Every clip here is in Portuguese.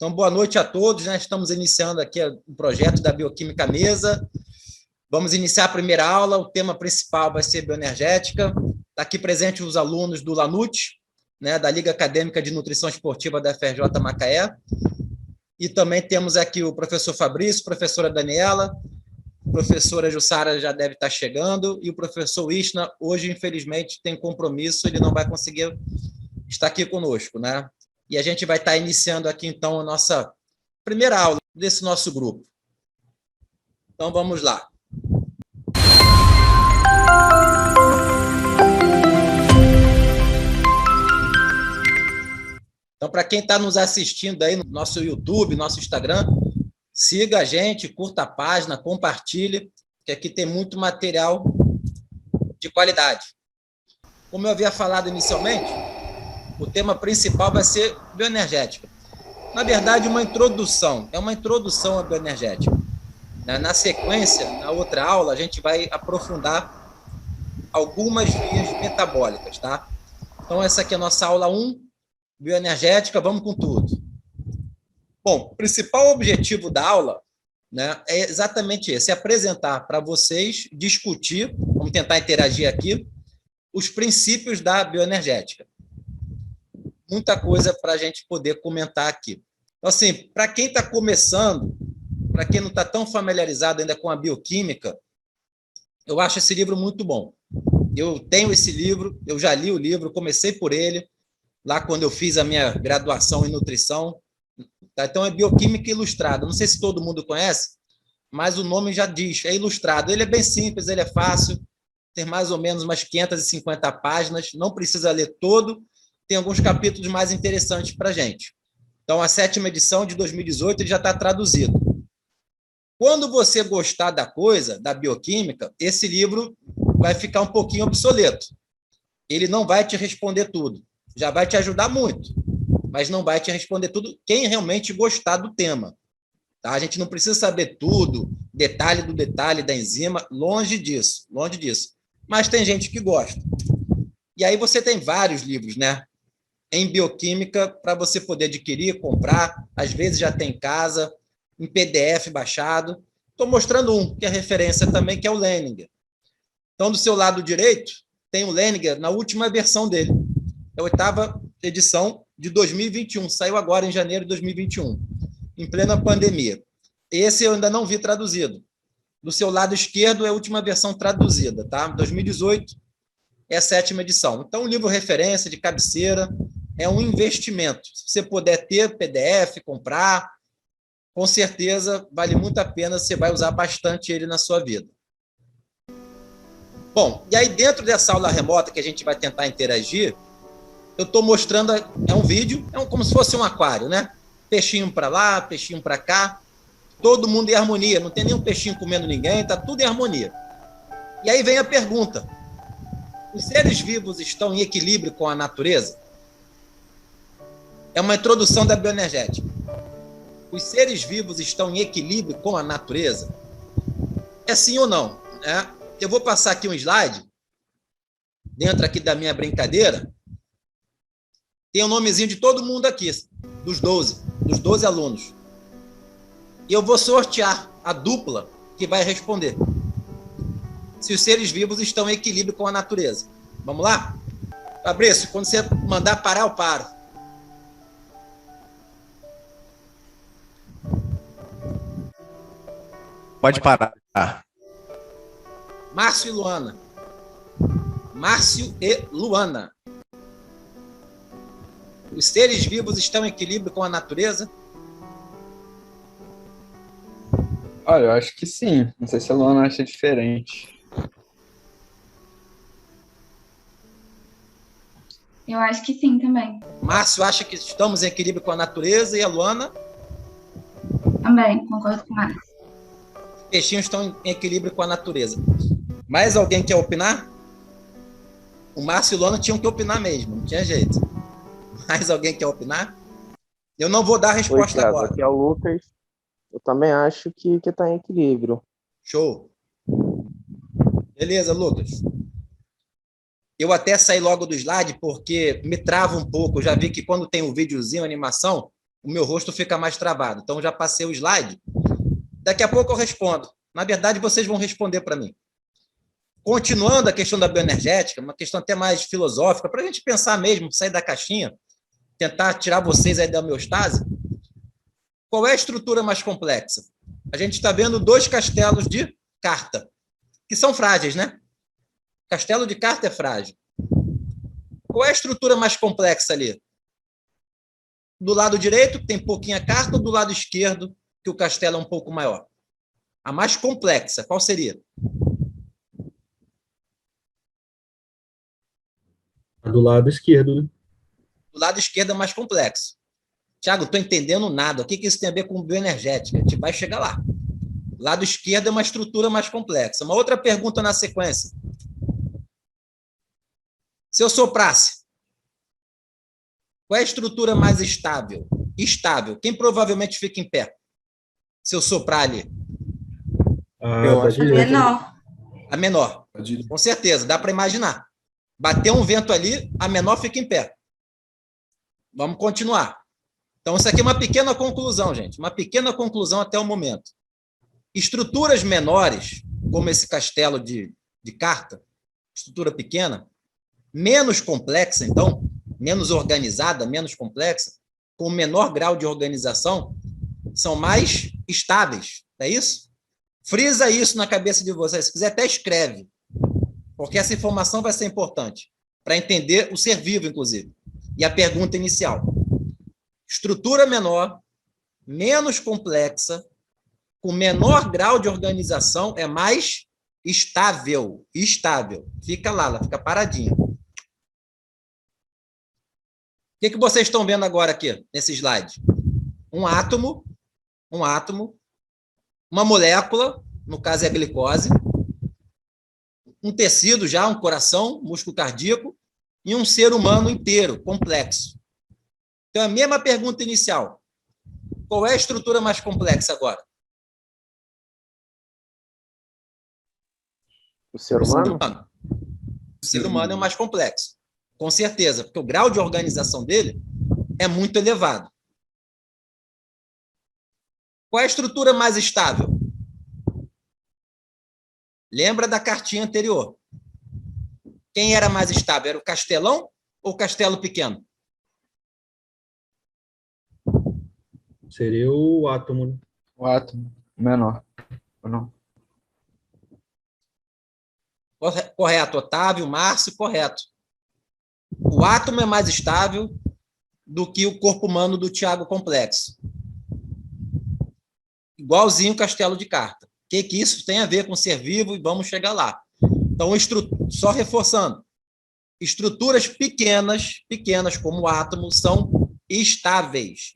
Então, boa noite a todos, né? Estamos iniciando aqui o projeto da Bioquímica Mesa. Vamos iniciar a primeira aula, o tema principal vai ser bioenergética. Está aqui presente os alunos do LANUT, né, da Liga Acadêmica de Nutrição Esportiva da FRJ Macaé. E também temos aqui o professor Fabrício, professora Daniela, a professora Jussara já deve estar chegando, e o professor Ishna, hoje, infelizmente, tem compromisso, ele não vai conseguir estar aqui conosco, né? E a gente vai estar iniciando aqui, então, a nossa primeira aula desse nosso grupo. Então, vamos lá. Então, para quem está nos assistindo aí no nosso YouTube, nosso Instagram, siga a gente, curta a página, compartilhe, que aqui tem muito material de qualidade. Como eu havia falado inicialmente, o tema principal vai ser bioenergética. Na verdade, uma introdução, é uma introdução à bioenergética. Na sequência, na outra aula, a gente vai aprofundar algumas vias metabólicas, tá? Então, essa aqui é a nossa aula 1, bioenergética, vamos com tudo. Bom, o principal objetivo da aula, né, é exatamente esse, é apresentar para vocês, discutir, vamos tentar interagir aqui, os princípios da bioenergética. Muita coisa para a gente poder comentar aqui. Então, assim, para quem está começando, para quem não está tão familiarizado ainda com a bioquímica, eu acho esse livro muito bom. Eu tenho esse livro, eu já li o livro, comecei por ele, lá quando eu fiz a minha graduação em nutrição. Então, é Bioquímica Ilustrada. Não sei se todo mundo conhece, mas o nome já diz, é ilustrado. Ele é bem simples, ele é fácil, tem mais ou menos umas 550 páginas, não precisa ler todo, tem alguns capítulos mais interessantes para a gente. Então, a 7ª edição de 2018 ele já está traduzido. Quando você gostar da coisa, da bioquímica, esse livro vai ficar um pouquinho obsoleto. Ele não vai te responder tudo. Já vai te ajudar muito, mas não vai te responder tudo quem realmente gostar do tema. Tá? A gente não precisa saber tudo, detalhe do detalhe da enzima, longe disso, longe disso. Mas tem gente que gosta. E aí você tem vários livros, né, em bioquímica para você poder adquirir, comprar, às vezes já tem em casa, em PDF baixado. Estou mostrando um, que é referência também, que é o Leninger. Então, do seu lado direito, tem o Leninger na última versão dele. É a 8ª edição de 2021, saiu agora em janeiro de 2021, em plena pandemia. Esse eu ainda não vi traduzido. Do seu lado esquerdo é a última versão traduzida, tá? 2018 é a 7ª edição. Então, um livro referência de cabeceira, é um investimento. Se você puder ter PDF, comprar, com certeza vale muito a pena, você vai usar bastante ele na sua vida. Bom, e aí dentro dessa aula remota que a gente vai tentar interagir, eu estou mostrando, é um vídeo, como se fosse um aquário, né? Peixinho para lá, peixinho para cá, todo mundo em harmonia, não tem nenhum peixinho comendo ninguém, está tudo em harmonia. E aí vem a pergunta, os seres vivos estão em equilíbrio com a natureza? É uma introdução da bioenergética. Os seres vivos estão em equilíbrio com a natureza? É sim ou não? Eu vou passar aqui um slide, dentro aqui da minha brincadeira, tem o nomezinho de todo mundo aqui, dos 12 alunos. E eu vou sortear a dupla que vai responder. Se os seres vivos estão em equilíbrio com a natureza. Vamos lá? Fabrício, quando você mandar parar, eu paro. Pode parar. Márcio e Luana. Márcio e Luana. Os seres vivos estão em equilíbrio com a natureza? Olha, eu acho que sim. Não sei se a Luana acha diferente. Eu acho que sim também. Márcio acha que estamos em equilíbrio com a natureza e a Luana? Também, concordo com o Márcio. Os peixinhos estão em equilíbrio com a natureza. Mais alguém quer opinar? O Márcio e a Luana tinham que opinar mesmo, não tinha jeito. Mais alguém quer opinar? Eu não vou dar a resposta Thiago, agora. Aqui é o Lucas. Eu também acho que está em equilíbrio. Show. Beleza, Lucas. Eu até saí logo do slide porque me trava um pouco. Eu já vi que quando tem um videozinho, animação, o meu rosto fica mais travado. Então, já passei o slide. Daqui a pouco eu respondo. Na verdade, vocês vão responder para mim. Continuando a questão da bioenergética, uma questão até mais filosófica, para a gente pensar mesmo, sair da caixinha, tentar tirar vocês aí da homeostase. Qual é a estrutura mais complexa? A gente está vendo 2 castelos de carta, que são frágeis, né? Castelo de carta é frágil. Qual é a estrutura mais complexa ali? Do lado direito tem pouquinha carta ou do lado esquerdo, que o castelo é um pouco maior? A mais complexa, qual seria? Do lado esquerdo, né? Do lado esquerdo é mais complexo. Tiago, não estou entendendo nada. O que isso tem a ver com bioenergética? A gente vai chegar lá. O lado esquerdo é uma estrutura mais complexa. Uma outra pergunta na sequência. Se eu soprasse, qual é a estrutura mais estável? Estável. Quem provavelmente fica em pé? Se eu soprar ali. Eu Da acho direita. Menor. A menor. Com certeza, dá para imaginar. Bateu um vento ali, a menor fica em pé. Vamos continuar. Então, isso aqui é uma pequena conclusão, gente. Uma pequena conclusão até o momento. Estruturas menores, como esse castelo de carta, estrutura pequena, menos complexa, então, menos organizada, menos complexa, com menor grau de organização, são mais estáveis. É isso? Frisa isso na cabeça de vocês. Se quiser, até escreve. Porque essa informação vai ser importante para entender o ser vivo, inclusive. E a pergunta inicial. Estrutura menor, menos complexa, com menor grau de organização, é mais estável. Estável. Fica lá, ela fica paradinha. O que vocês estão vendo agora aqui, nesse slide? Um átomo, uma molécula, no caso é a glicose, um tecido já, um coração, músculo cardíaco, e um ser humano inteiro, complexo. Então, a mesma pergunta inicial. Qual é a estrutura mais complexa agora? O ser humano? O ser humano é o mais complexo. Com certeza, porque o grau de organização dele é muito elevado. Qual é a estrutura mais estável? Lembra da cartinha anterior? Quem era mais estável? Era o castelão ou o castelo pequeno? Seria o átomo, né? O átomo menor. Ou não? Correto, Otávio, Márcio, correto. O átomo é mais estável do que o corpo humano do Tiago complexo. Igualzinho o castelo de carta. O que isso tem a ver com ser vivo? E vamos chegar lá. Então, só reforçando, estruturas pequenas como o átomo, são estáveis.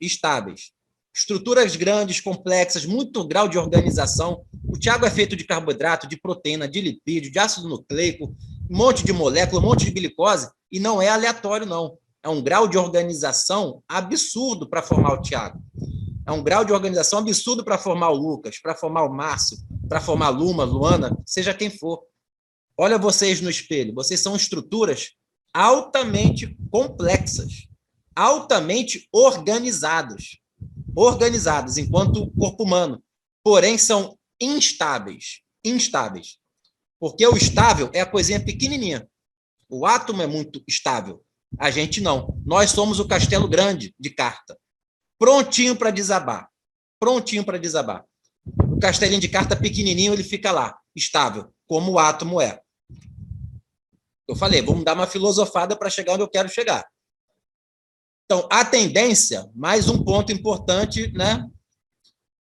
Estruturas grandes, complexas, muito grau de organização. O Tiago é feito de carboidrato, de proteína, de lipídio, de ácido nucleico, um monte de molécula, um monte de glicose, e não é aleatório, não. É um grau de organização absurdo para formar o Tiago. É um grau de organização absurdo para formar o Lucas, para formar o Márcio, para formar a Luma, Luana, seja quem for. Olha vocês no espelho. Vocês são estruturas altamente complexas, altamente organizadas enquanto corpo humano, porém são instáveis. Porque o estável é a coisinha pequenininha. O átomo é muito estável. A gente não. Nós somos o castelo grande de carta. Prontinho para desabar. O castelinho de carta pequenininho, ele fica lá, estável, como o átomo é. Eu falei, vamos dar uma filosofada para chegar onde eu quero chegar. Então, a tendência, mais um ponto importante, né,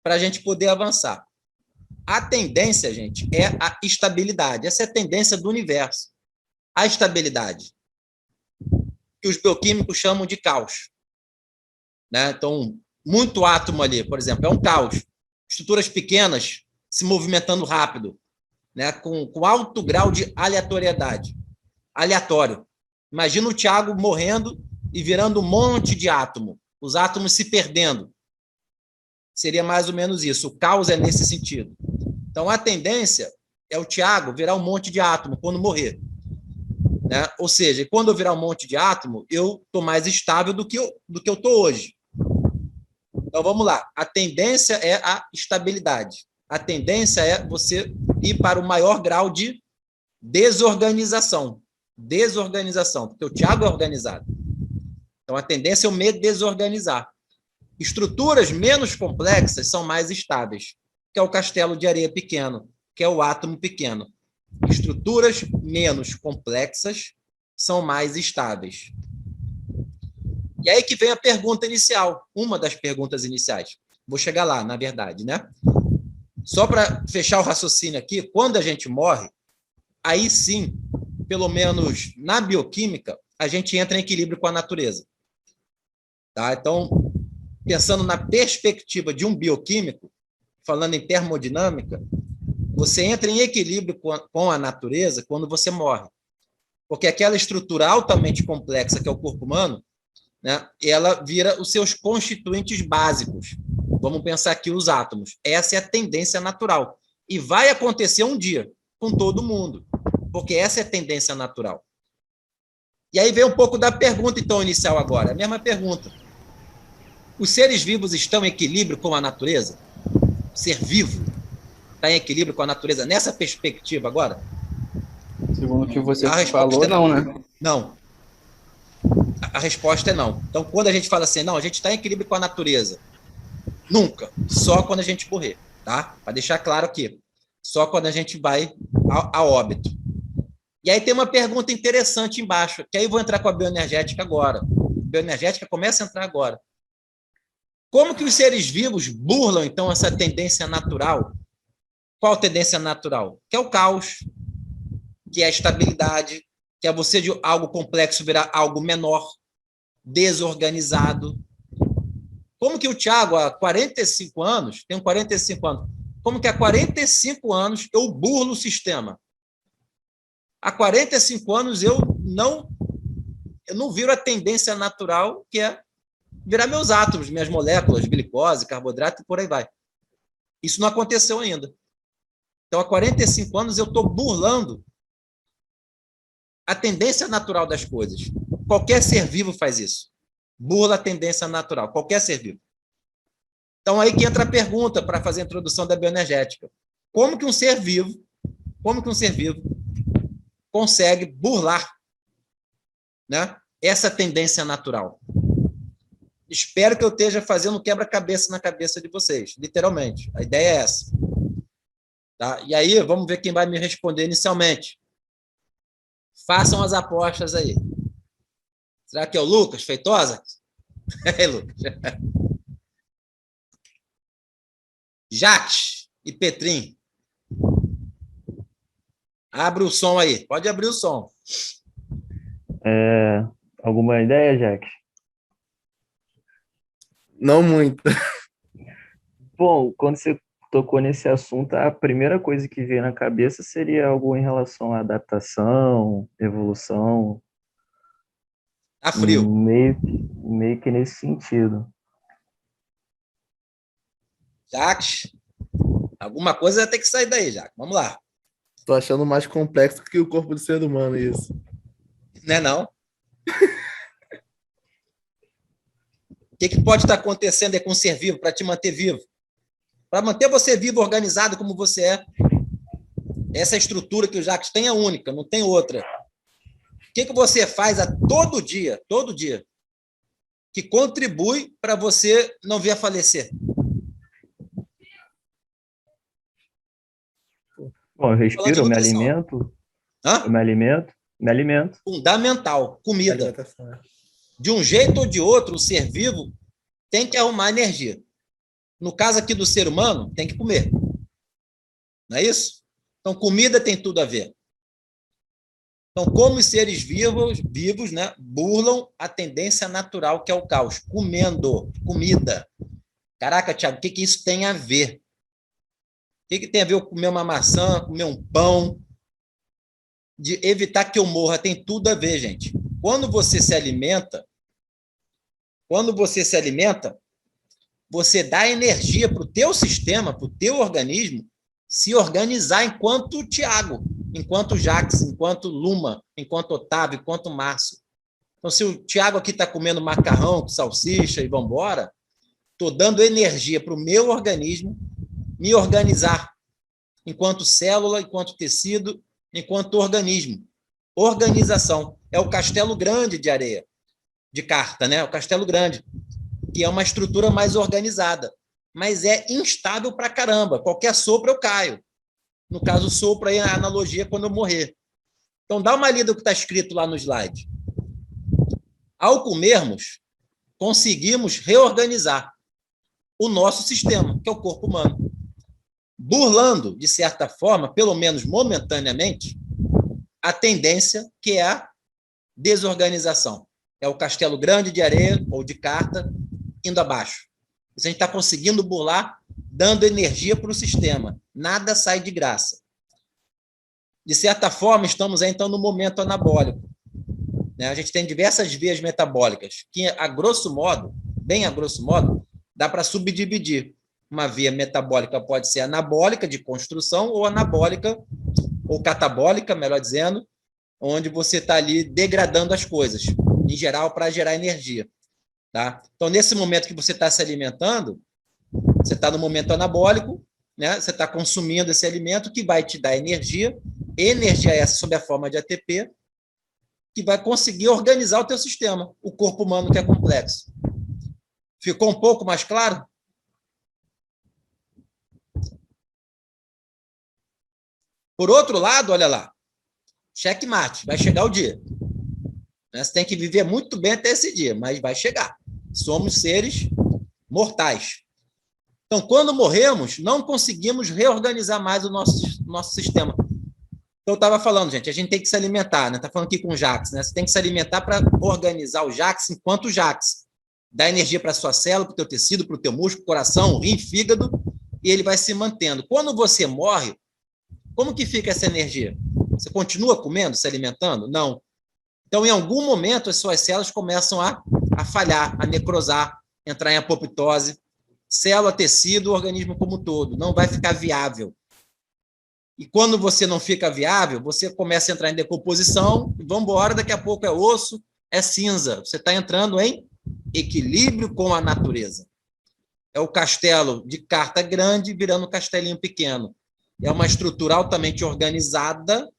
para a gente poder avançar. A tendência, gente, é a estabilidade. Essa é a tendência do universo. A estabilidade, que os bioquímicos chamam de caos. Né? Então, muito átomo ali, por exemplo, é um caos. Estruturas pequenas se movimentando rápido, né? com alto grau de aleatoriedade. Aleatório. Imagina o Tiago morrendo e virando um monte de átomo. Os átomos se perdendo. Seria mais ou menos isso. O caos é nesse sentido. Então, a tendência é o Tiago virar um monte de átomo quando morrer. Né? Ou seja, quando eu virar um monte de átomo, eu estou mais estável do que eu estou hoje. Então, vamos lá. A tendência é a estabilidade. A tendência é você ir para o maior grau de desorganização. Desorganização, porque o Thiago é organizado. Então, a tendência é eu me desorganizar. Estruturas menos complexas são mais estáveis, que é o castelo de areia pequeno, que é o átomo pequeno. Estruturas menos complexas são mais estáveis. E aí que vem a pergunta inicial, uma das perguntas iniciais. Vou chegar lá, na verdade, né? Só para fechar o raciocínio aqui, quando a gente morre, aí sim, pelo menos na bioquímica, a gente entra em equilíbrio com a natureza. Tá? Então, pensando na perspectiva de um bioquímico, falando em termodinâmica, você entra em equilíbrio com a natureza quando você morre. Porque aquela estrutura altamente complexa que é o corpo humano, né, ela vira os seus constituintes básicos. Vamos pensar aqui os átomos. Essa é a tendência natural. E vai acontecer um dia com todo mundo, porque essa é a tendência natural. E aí vem um pouco da pergunta, então, inicial agora. A mesma pergunta. Os seres vivos estão em equilíbrio com a natureza? O ser vivo está em equilíbrio com a natureza nessa perspectiva agora? Segundo o que você A falou, resposta é não, né? Não. A resposta é não. Então, quando a gente fala assim, não, a gente está em equilíbrio com a natureza. Nunca. Só quando a gente morrer, tá? Para deixar claro aqui. Só quando a gente vai a óbito. E aí tem uma pergunta interessante embaixo, que aí eu vou entrar com a bioenergética agora. A bioenergética começa a entrar agora. Como que os seres vivos burlam, então, essa tendência natural? Qual tendência natural? Que é o caos, que é a estabilidade, que é você de algo complexo virar algo menor, desorganizado. Como que o Thiago, há 45 anos, tenho 45 anos, como que há 45 anos eu burlo o sistema? Há 45 anos eu não viro a tendência natural, que é virar meus átomos, minhas moléculas, glicose, carboidrato e por aí vai. Isso não aconteceu ainda. Então, há 45 anos eu estou burlando a tendência natural das coisas. Qualquer ser vivo faz isso. Burla a tendência natural, qualquer ser vivo. Então, aí que entra a pergunta para fazer a introdução da bioenergética. Como que um ser vivo consegue burlar, né, essa tendência natural? Espero que eu esteja fazendo quebra-cabeça na cabeça de vocês, literalmente. A ideia é essa. Tá? E aí, vamos ver quem vai me responder inicialmente. Façam as apostas aí. Será que é o Lucas Feitosa? É, Lucas. Jacques e Petrim. Abre o som aí. Pode abrir o som. Alguma ideia, Jack? Não muito. Bom, quando você tocou nesse assunto, a primeira coisa que veio na cabeça seria algo em relação à adaptação, evolução. Tá frio. Meio que nesse sentido. Jacques, alguma coisa vai ter que sair daí, Jacques. Vamos lá. Tô achando mais complexo que o corpo do ser humano isso. Não é não? O que pode estar acontecendo aí com o ser vivo para te manter vivo? Para manter você vivo, organizado como você é. Essa estrutura que o Jacques tem é única, não tem outra. O que você faz todo dia, que contribui para você não vir a falecer? Bom, eu respiro, eu me alimento. Hã? Eu me alimento. Fundamental, comida. De um jeito ou de outro, o ser vivo tem que arrumar energia. No caso aqui do ser humano, tem que comer. Não é isso? Então, comida tem tudo a ver. Então, como os seres vivos, né, burlam a tendência natural que é o caos, comendo comida. Caraca, Thiago, o que isso tem a ver? O que tem a ver com comer uma maçã, comer um pão? De evitar que eu morra, tem tudo a ver, gente. Quando você se alimenta, você dá energia para o teu sistema, para o teu organismo, se organizar enquanto Tiago, enquanto Jacques, enquanto Luma, enquanto Otávio, enquanto Márcio. Então, se o Tiago aqui está comendo macarrão com salsicha e vambora, Estou dando energia para o meu organismo me organizar enquanto célula, enquanto tecido, enquanto organismo. Organização. É o castelo grande de areia, de carta, né? O castelo grande, que é uma estrutura mais organizada, mas é instável pra caramba. Qualquer sopro eu caio. No caso, sopro aí é a analogia quando eu morrer. Então, dá uma lida do que está escrito lá no slide. Ao comermos, conseguimos reorganizar o nosso sistema, que é o corpo humano. Burlando, de certa forma, pelo menos momentaneamente, a tendência que é a desorganização. É o castelo grande de areia ou de carta indo abaixo. A gente está conseguindo burlar, dando energia para o sistema. Nada sai de graça. De certa forma, estamos aí, então, no momento anabólico. A gente tem diversas vias metabólicas, que, a grosso modo, bem a grosso modo, dá para subdividir. Uma via metabólica pode ser anabólica, de construção, ou anabólica, ou catabólica, melhor dizendo, onde você está ali degradando as coisas, em geral, para gerar energia. Tá? Então, nesse momento que você está se alimentando, você está no momento anabólico, né? Você está consumindo esse alimento que vai te dar energia essa sob a forma de ATP, que vai conseguir organizar o teu sistema, o corpo humano que é complexo. Ficou um pouco mais claro? Por outro lado, olha lá, checkmate, vai chegar o dia. Você tem que viver muito bem até esse dia, mas vai chegar. Somos seres mortais. Então, quando morremos, não conseguimos reorganizar mais o nosso sistema. Então, eu estava falando, gente, a gente tem que se alimentar, né? Está falando aqui com o Jax, né? Você tem que se alimentar para organizar o Jax enquanto Jax. Dá energia para a sua célula, para o teu tecido, para o teu músculo, coração, rim, fígado, e ele vai se mantendo. Quando você morre, como que fica essa energia? Você continua comendo, se alimentando? Não. Então, em algum momento, as suas células começam a falhar, a necrosar, entrar em apoptose. Célula, tecido, o organismo como um todo. Não vai ficar viável. E quando você não fica viável, você começa a entrar em decomposição, e vamos embora, daqui a pouco é osso, é cinza. Você está entrando em equilíbrio com a natureza. É o castelo de carta grande virando um castelinho pequeno. É uma estrutura altamente organizada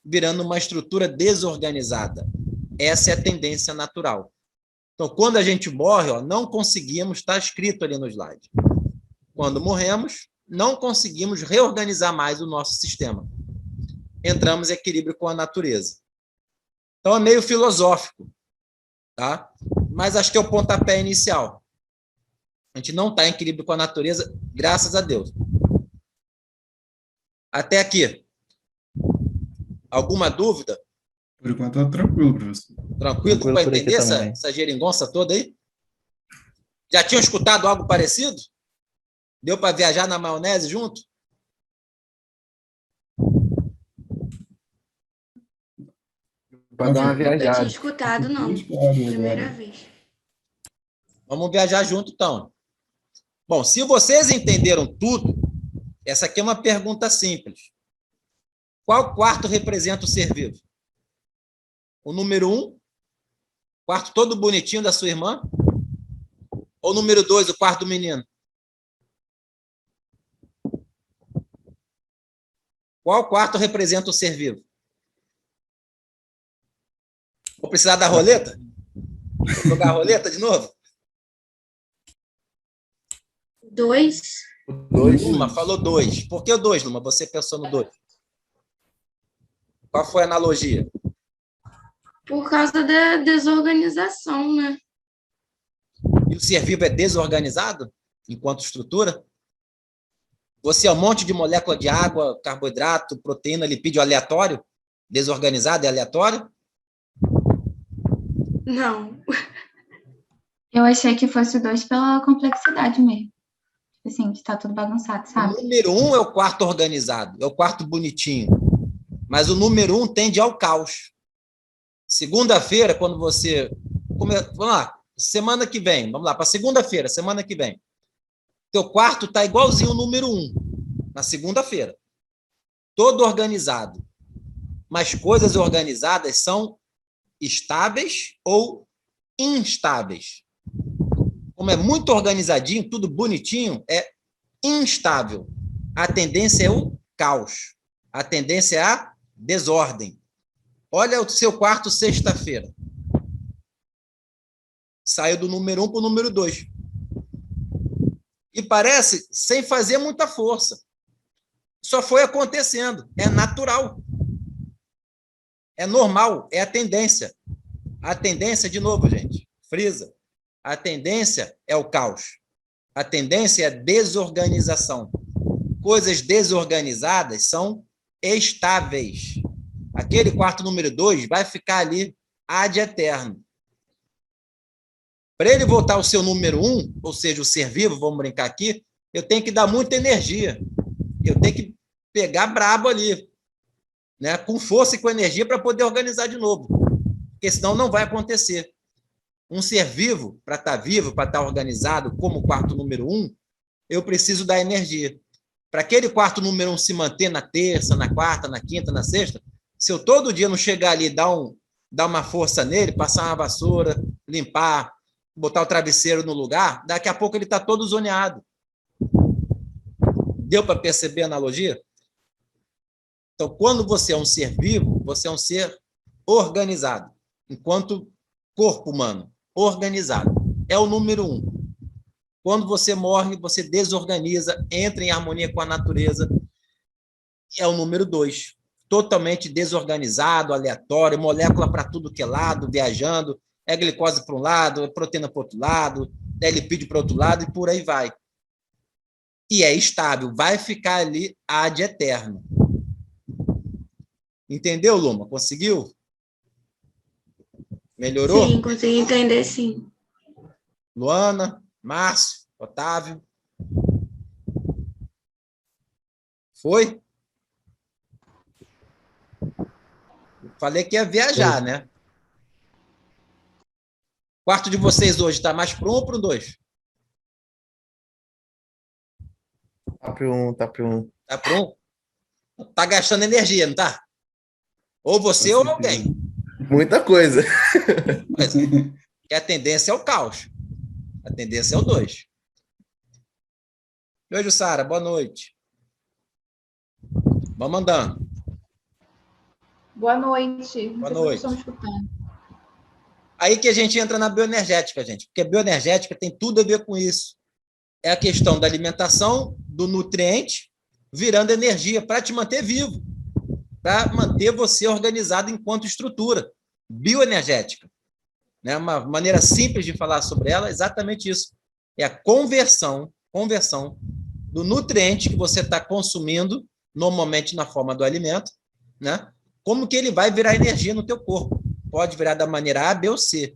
virando uma estrutura desorganizada. Essa é a tendência natural. Então, quando a gente morre, não conseguimos, está escrito ali no slide. Quando morremos, não conseguimos reorganizar mais o nosso sistema. Entramos em equilíbrio com a natureza. Então, é meio filosófico, tá? Mas acho que é o pontapé inicial. A gente não está em equilíbrio com a natureza, graças a Deus. Até aqui. Alguma dúvida? Por enquanto tá tranquilo, professor. Tranquilo para entender essa geringonça toda aí? Já tinham escutado algo parecido? Deu para viajar na maionese junto? Para dar uma Eu viajada. tinha escutado, não. Primeira vez. Vamos viajar junto, então. Bom, se vocês entenderam tudo, essa aqui é uma pergunta simples. Qual quarto representa o ser vivo? O número 1, quarto todo bonitinho da sua irmã? Ou o número 2, o quarto do menino? Qual quarto representa o ser vivo? Vou precisar da roleta? Vou jogar a roleta de novo? 2. Luma falou 2. Por que o 2, Luma? Você pensou no 2? Qual foi a analogia? Por causa da desorganização, né? E o ser vivo é desorganizado enquanto estrutura? Você é um monte de molécula de água, carboidrato, proteína, lipídio aleatório? Desorganizado e aleatório? Não. Eu achei que fosse o 2 pela complexidade mesmo. Assim, que tá tudo bagunçado, sabe? O número 1 é o quarto organizado, é o quarto bonitinho. Mas o número 1 tende ao caos. Segunda-feira, quando você... Vamos lá, semana que vem, vamos lá, para segunda-feira, semana que vem. Teu quarto está igualzinho o número 1, na segunda-feira. Todo organizado. Mas coisas organizadas são estáveis ou instáveis. como é muito organizadinho, tudo bonitinho, é instável. A tendência é o caos. A tendência é a desordem. Olha o seu quarto sexta-feira. Saiu do número 1 para o número 2. E parece sem fazer muita força. Só foi acontecendo. É natural. É normal. É a tendência. A tendência, de novo, gente, frisa. A tendência é o caos. A tendência é a desorganização. Coisas desorganizadas são estáveis. Aquele quarto número 2 vai ficar ali ad eterno. Para ele voltar ao seu número 1, ou seja, o ser vivo, vamos brincar aqui, eu tenho que dar muita energia. Eu tenho que pegar brabo ali, né, com força e com energia para poder organizar de novo. Porque senão não vai acontecer. Um ser vivo, para estar organizado, como o quarto número 1, eu preciso dar energia. Para aquele quarto número 1 se manter na terça, na quarta, na quinta, na sexta, se eu todo dia não chegar ali e dar uma força nele, passar uma vassoura, limpar, botar o travesseiro no lugar, daqui a pouco ele está todo zoneado. Deu para perceber a analogia? Então, quando você é um ser vivo, você é um ser organizado, enquanto corpo humano, organizado. É o número 1. Quando você morre, você desorganiza, entra em harmonia com a natureza. É o número 2. Totalmente desorganizado, aleatório, molécula para tudo que é lado, viajando. É glicose para um lado, é proteína para o outro lado, é lipídio para o outro lado e por aí vai. E é estável, vai ficar ali ad eterno. Entendeu, Luma? Conseguiu? Melhorou? Sim, consegui entender, sim. Luana, Márcio, Otávio. Foi? Falei que ia viajar, né? O quarto de vocês hoje está mais para 1 ou para o 2? Tá pro 1, tá pro 1. Tá para 1? Tá gastando energia, não tá? Ou você ou alguém. Muita coisa. Pois é. Que a tendência é o caos. A tendência é o 2. Beijo, Sara. Boa noite. Vamos andando. Boa noite. Boa noite. Estamos escutando. Aí que a gente entra na bioenergética, gente. Porque a bioenergética tem tudo a ver com isso. É a questão da alimentação, do nutriente, virando energia para te manter vivo. Para manter você organizado enquanto estrutura bioenergética. Né? Uma maneira simples de falar sobre ela é exatamente isso. É a conversão do nutriente que você está consumindo, normalmente na forma do alimento, né? Como que ele vai virar energia no teu corpo. Pode virar da maneira A, B ou C.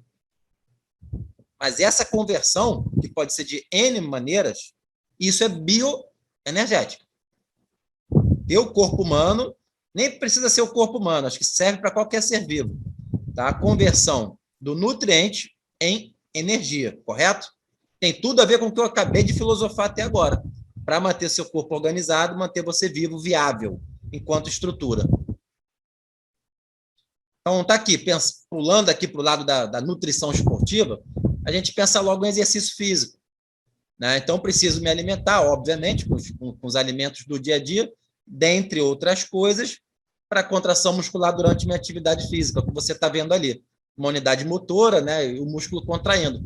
Mas essa conversão, que pode ser de N maneiras, isso é bioenergética. Teu corpo humano, nem precisa ser o corpo humano, acho que serve para qualquer ser vivo. Tá? A conversão do nutriente em energia, correto? Tem tudo a ver com o que eu acabei de filosofar até agora, para manter seu corpo organizado, manter você vivo, viável, enquanto estrutura. Então, tá aqui, pulando aqui para o lado da nutrição esportiva, a gente pensa logo em exercício físico. Né? Então, preciso me alimentar, obviamente, com os alimentos do dia a dia, dentre outras coisas, para contração muscular durante minha atividade física, o que você está vendo ali. Uma unidade motora, né, e o músculo contraindo.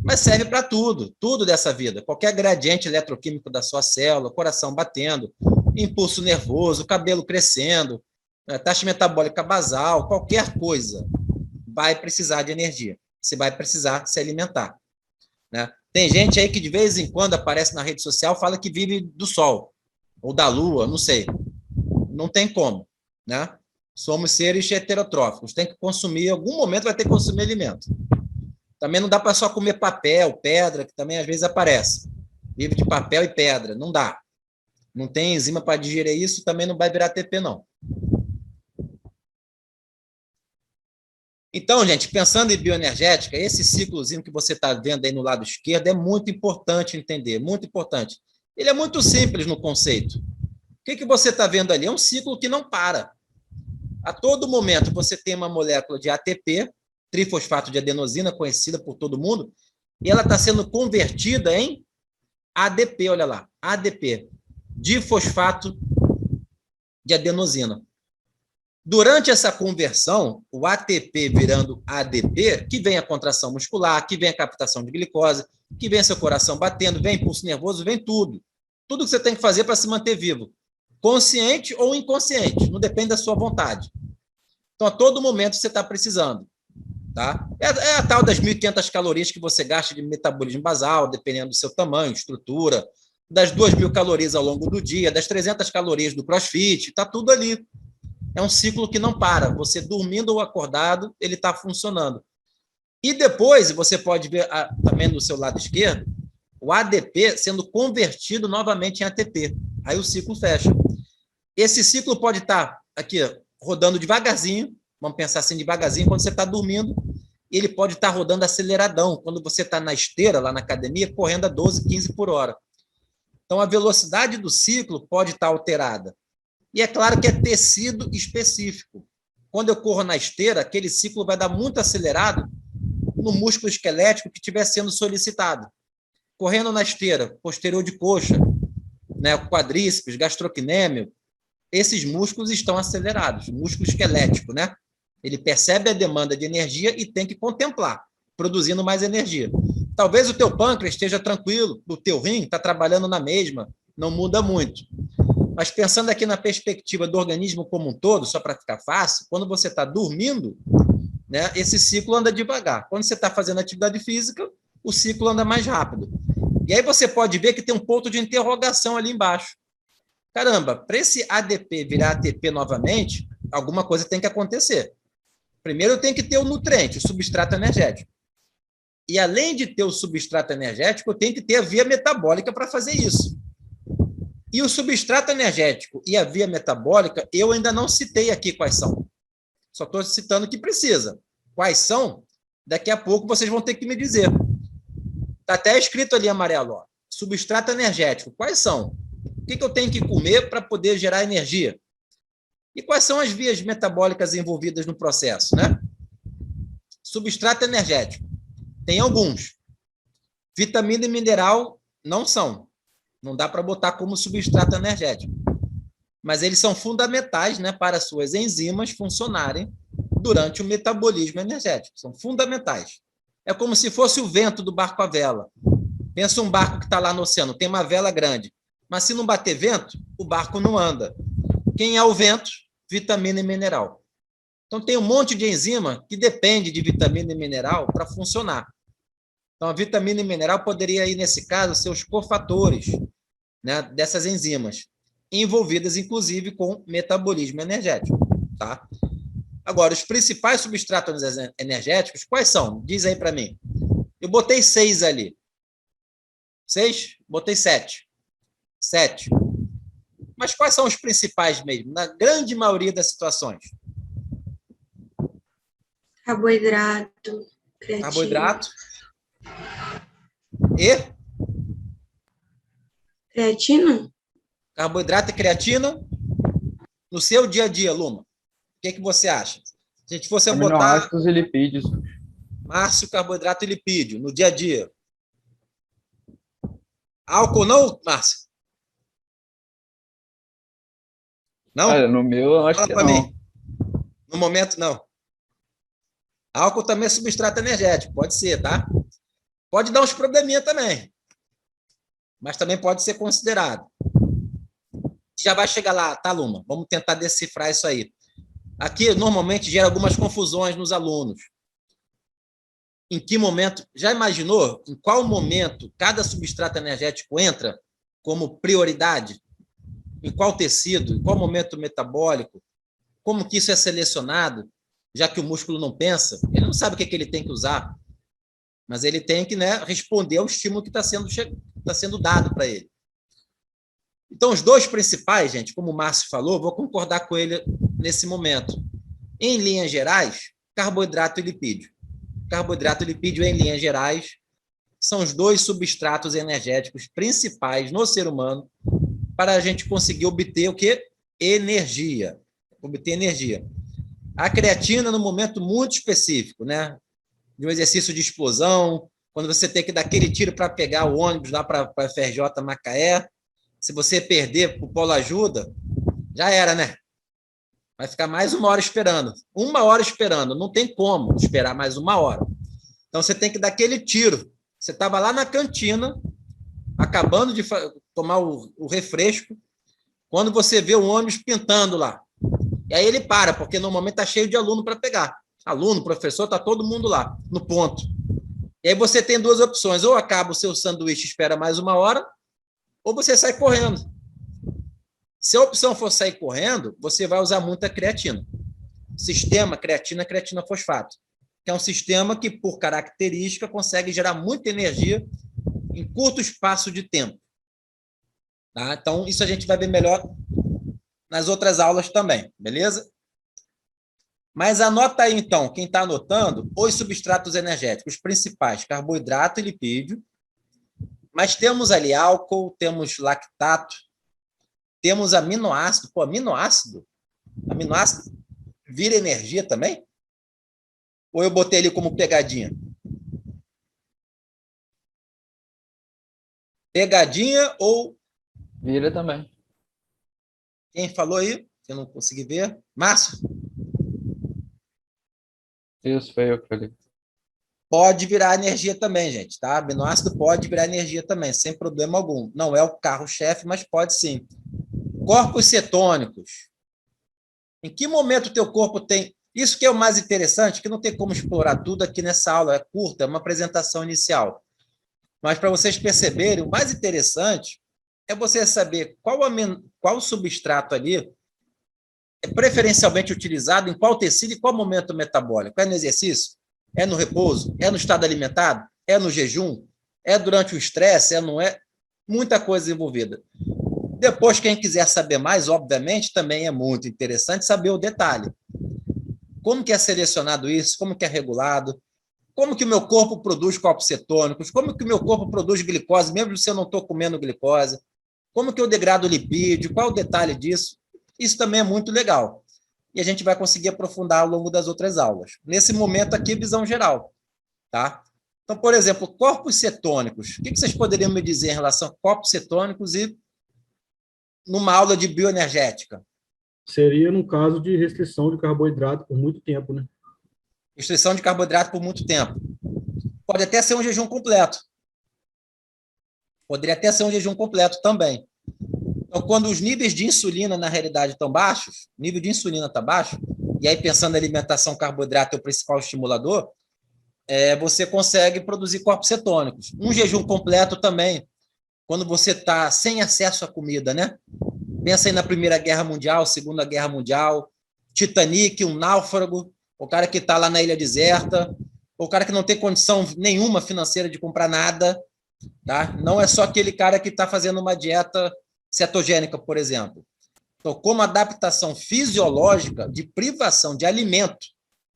Mas serve para tudo, tudo dessa vida. Qualquer gradiente eletroquímico da sua célula, coração batendo, impulso nervoso, cabelo crescendo, taxa metabólica basal, qualquer coisa vai precisar de energia. Você vai precisar se alimentar. Né? Tem gente aí que de vez em quando aparece na rede social, fala que vive do sol, ou da lua, não sei. Não tem como. Né? Somos seres heterotróficos, tem que consumir, em algum momento vai ter que consumir alimento. Também não dá para só comer papel, pedra, que também às vezes aparece. Vive de papel e pedra, não dá. Não tem enzima para digerir isso, também não vai virar ATP, não. Então, gente, pensando em bioenergética, esse ciclozinho que você está vendo aí no lado esquerdo é muito importante entender, muito importante. Ele é muito simples no conceito. O que você está vendo ali? É um ciclo que não para. A todo momento você tem uma molécula de ATP, trifosfato de adenosina, conhecida por todo mundo, e ela está sendo convertida em ADP, olha lá, ADP, difosfato de adenosina. Durante essa conversão, o ATP virando ADP, que vem a contração muscular, que vem a captação de glicose, que vem seu coração batendo, vem impulso nervoso, vem tudo. Tudo que você tem que fazer para se manter vivo. Consciente ou inconsciente, não depende da sua vontade. Então, a todo momento você está precisando. Tá? É a tal das 1.500 calorias que você gasta de metabolismo basal, dependendo do seu tamanho, estrutura, das 2.000 calorias ao longo do dia, das 300 calorias do crossfit, está tudo ali. É um ciclo que não para. Você dormindo ou acordado, ele está funcionando. E depois, você pode ver também no seu lado esquerdo, o ADP sendo convertido novamente em ATP. Aí o ciclo fecha. Esse ciclo pode estar aqui rodando devagarzinho, vamos pensar assim, devagarzinho, quando você está dormindo, ele pode estar rodando aceleradão, quando você está na esteira, lá na academia, correndo a 12, 15 por hora. Então, a velocidade do ciclo pode estar alterada. E é claro que é tecido específico. Quando eu corro na esteira, aquele ciclo vai dar muito acelerado no músculo esquelético que estiver sendo solicitado. Correndo na esteira, posterior de coxa, né, quadríceps, gastrocnêmio, esses músculos estão acelerados, músculo esquelético, né? Ele percebe a demanda de energia e tem que contemplar, produzindo mais energia. Talvez o teu pâncreas esteja tranquilo, o teu rim está trabalhando na mesma, não muda muito. Mas pensando aqui na perspectiva do organismo como um todo, só para ficar fácil, quando você está dormindo, né, esse ciclo anda devagar. Quando você está fazendo atividade física, o ciclo anda mais rápido. E aí você pode ver que tem um ponto de interrogação ali embaixo. Caramba, para esse ADP virar ATP novamente, alguma coisa tem que acontecer. Primeiro tem que ter o nutriente, o substrato energético. E além de ter o substrato energético, eu tenho que ter a via metabólica para fazer isso. E o substrato energético e a via metabólica, eu ainda não citei aqui quais são. Só estou citando que precisa. Quais são? Daqui a pouco vocês vão ter que me dizer. Está até escrito ali amarelo, ó. Substrato energético. Quais são? O que eu tenho que comer para poder gerar energia? E quais são as vias metabólicas envolvidas no processo, né? Substrato energético. Tem alguns. Vitamina e mineral não são. Não dá para botar como substrato energético. Mas eles são fundamentais, né, para suas enzimas funcionarem durante o metabolismo energético. São fundamentais. É como se fosse o vento do barco à vela. Pensa um barco que está lá no oceano, tem uma vela grande. Mas se não bater vento, o barco não anda. Quem é o vento? Vitamina e mineral. Então, tem um monte de enzima que depende de vitamina e mineral para funcionar. Então, a vitamina e mineral poderia, aí, nesse caso, ser os cofatores, né, dessas enzimas, envolvidas, inclusive, com metabolismo energético. Tá? Agora, os principais substratos energéticos, quais são? Diz aí para mim. Eu botei 6 ali. 6? Botei 7. 7. Mas quais são os principais mesmo, na grande maioria das situações? Carboidrato, creatina. Carboidrato. E? Creatina? Carboidrato e creatina. No seu dia a dia, Luma, o que você acha? Se a gente fosse botar... Aminoácidos e lipídios. Márcio, carboidrato e lipídio, no dia a dia. Álcool não, Márcio? Não? Olha, no meu eu acho Fala que pra não. mim. No momento, não. Álcool também é substrato energético, pode ser, tá? Pode dar uns probleminha também. Mas também pode ser considerado. Já vai chegar lá, tá, Luma? Vamos tentar decifrar isso aí. Aqui, normalmente, gera algumas confusões nos alunos. Em que momento... Já imaginou em qual momento cada substrato energético entra como prioridade? Em qual tecido? Em qual momento metabólico? Como que isso é selecionado? Já que o músculo não pensa, ele não sabe o que ele tem que usar, mas ele tem que, né, responder ao estímulo que está sendo dado para ele. Então, os dois principais, gente, como o Márcio falou, vou concordar com ele nesse momento. Em linhas gerais, carboidrato e lipídio. Carboidrato e lipídio, em linhas gerais, são os dois substratos energéticos principais no ser humano para a gente conseguir obter o quê? Energia. Obter energia. A creatina, num momento muito específico, né? De um exercício de explosão, quando você tem que dar aquele tiro para pegar o ônibus lá para a FRJ Macaé, se você perder o Polo Ajuda, já era, né? Vai ficar mais 1 hora esperando. 1 hora esperando, não tem como esperar mais 1 hora. Então, você tem que dar aquele tiro. Você estava lá na cantina, acabando de tomar o refresco, quando você vê o ônibus pintando lá. E aí ele para, porque normalmente está cheio de aluno para pegar. Aluno, professor, está todo mundo lá, no ponto. E aí você tem 2 opções, ou acaba o seu sanduíche e espera mais 1 hora, ou você sai correndo. Se a opção for sair correndo, você vai usar muita creatina. Sistema creatina fosfato, que é um sistema que, por característica, consegue gerar muita energia em curto espaço de tempo. Tá? Então, isso a gente vai ver melhor nas outras aulas também, beleza? Mas anota aí, então, quem está anotando, os substratos energéticos principais, carboidrato e lipídio, mas temos ali álcool, temos lactato, temos aminoácido. Pô, aminoácido vira energia também? Ou eu botei ali como pegadinha? Pegadinha ou... Vira também. Quem falou aí? Eu não consegui ver. Márcio? Isso, foi eu que falei. Pode virar energia também, gente, tá? Aminoácido pode virar energia também, sem problema algum. Não é o carro-chefe, mas pode sim. Corpos cetônicos. Em que momento o teu corpo tem... Isso que é o mais interessante, que não tem como explorar tudo aqui nessa aula, é curta, é uma apresentação inicial. Mas para vocês perceberem, o mais interessante é você saber qual substrato ali é preferencialmente utilizado em qual tecido e qual momento metabólico. É no exercício? É no repouso? É no estado alimentado? É no jejum? É durante o estresse? É, não é? Muita coisa envolvida. Depois, quem quiser saber mais, obviamente, também é muito interessante saber o detalhe. Como que é selecionado isso? Como que é regulado? Como que o meu corpo produz corpos cetônicos? Como que o meu corpo produz glicose, mesmo se eu não estou comendo glicose? Como que eu degrado lipídio? Qual é o detalhe disso? Isso também é muito legal. E a gente vai conseguir aprofundar ao longo das outras aulas. Nesse momento aqui, visão geral. Tá? Então, por exemplo, corpos cetônicos. O que vocês poderiam me dizer em relação a corpos cetônicos e numa aula de bioenergética? Seria no caso de restrição de carboidrato por muito tempo, né? Restrição de carboidrato por muito tempo. Pode até ser um jejum completo. Poderia até ser um jejum completo também. Então, quando os níveis de insulina, na realidade, estão baixos, o nível de insulina está baixo, e aí pensando na alimentação, carboidrato é o principal estimulador, você consegue produzir corpos cetônicos. Um jejum completo também, quando você está sem acesso à comida, né? Pensa aí na Primeira Guerra Mundial, Segunda Guerra Mundial, Titanic, um náufrago, o cara que está lá na ilha deserta, o cara que não tem condição nenhuma financeira de comprar nada, tá? Não é só aquele cara que está fazendo uma dieta cetogênica, por exemplo. Então, como adaptação fisiológica de privação de alimento,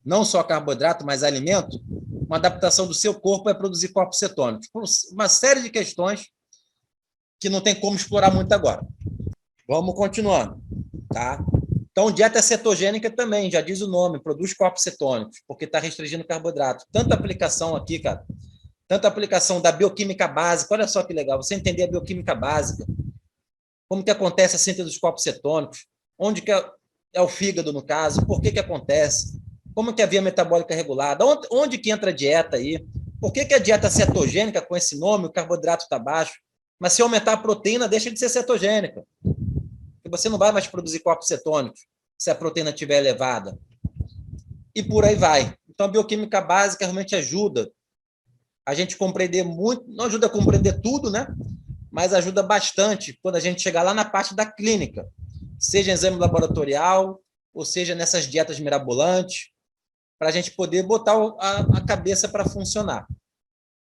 não só carboidrato, mas alimento, uma adaptação do seu corpo é produzir corpos cetônicos. Por uma série de questões que não tem como explorar muito agora. Vamos continuando, tá? Então, dieta cetogênica também, já diz o nome, produz corpos cetônicos, porque está restringindo carboidrato. Tanta aplicação aqui, cara. Tanta aplicação da bioquímica básica. Olha só que legal, você entender a bioquímica básica. Como que acontece a síntese dos corpos cetônicos? Onde que é o fígado, no caso? Por que acontece? Como que é a via metabólica regulada? Onde que entra a dieta aí? Por que a dieta cetogênica, com esse nome, o carboidrato está baixo? Mas se aumentar a proteína, deixa de ser cetogênica. Porque você não vai mais produzir corpos cetônicos se a proteína estiver elevada. E por aí vai. Então, a bioquímica básica realmente ajuda a gente compreender muito, não ajuda a compreender tudo, né? Mas ajuda bastante quando a gente chegar lá na parte da clínica, seja em exame laboratorial, ou seja nessas dietas mirabolantes, para a gente poder botar a cabeça para funcionar.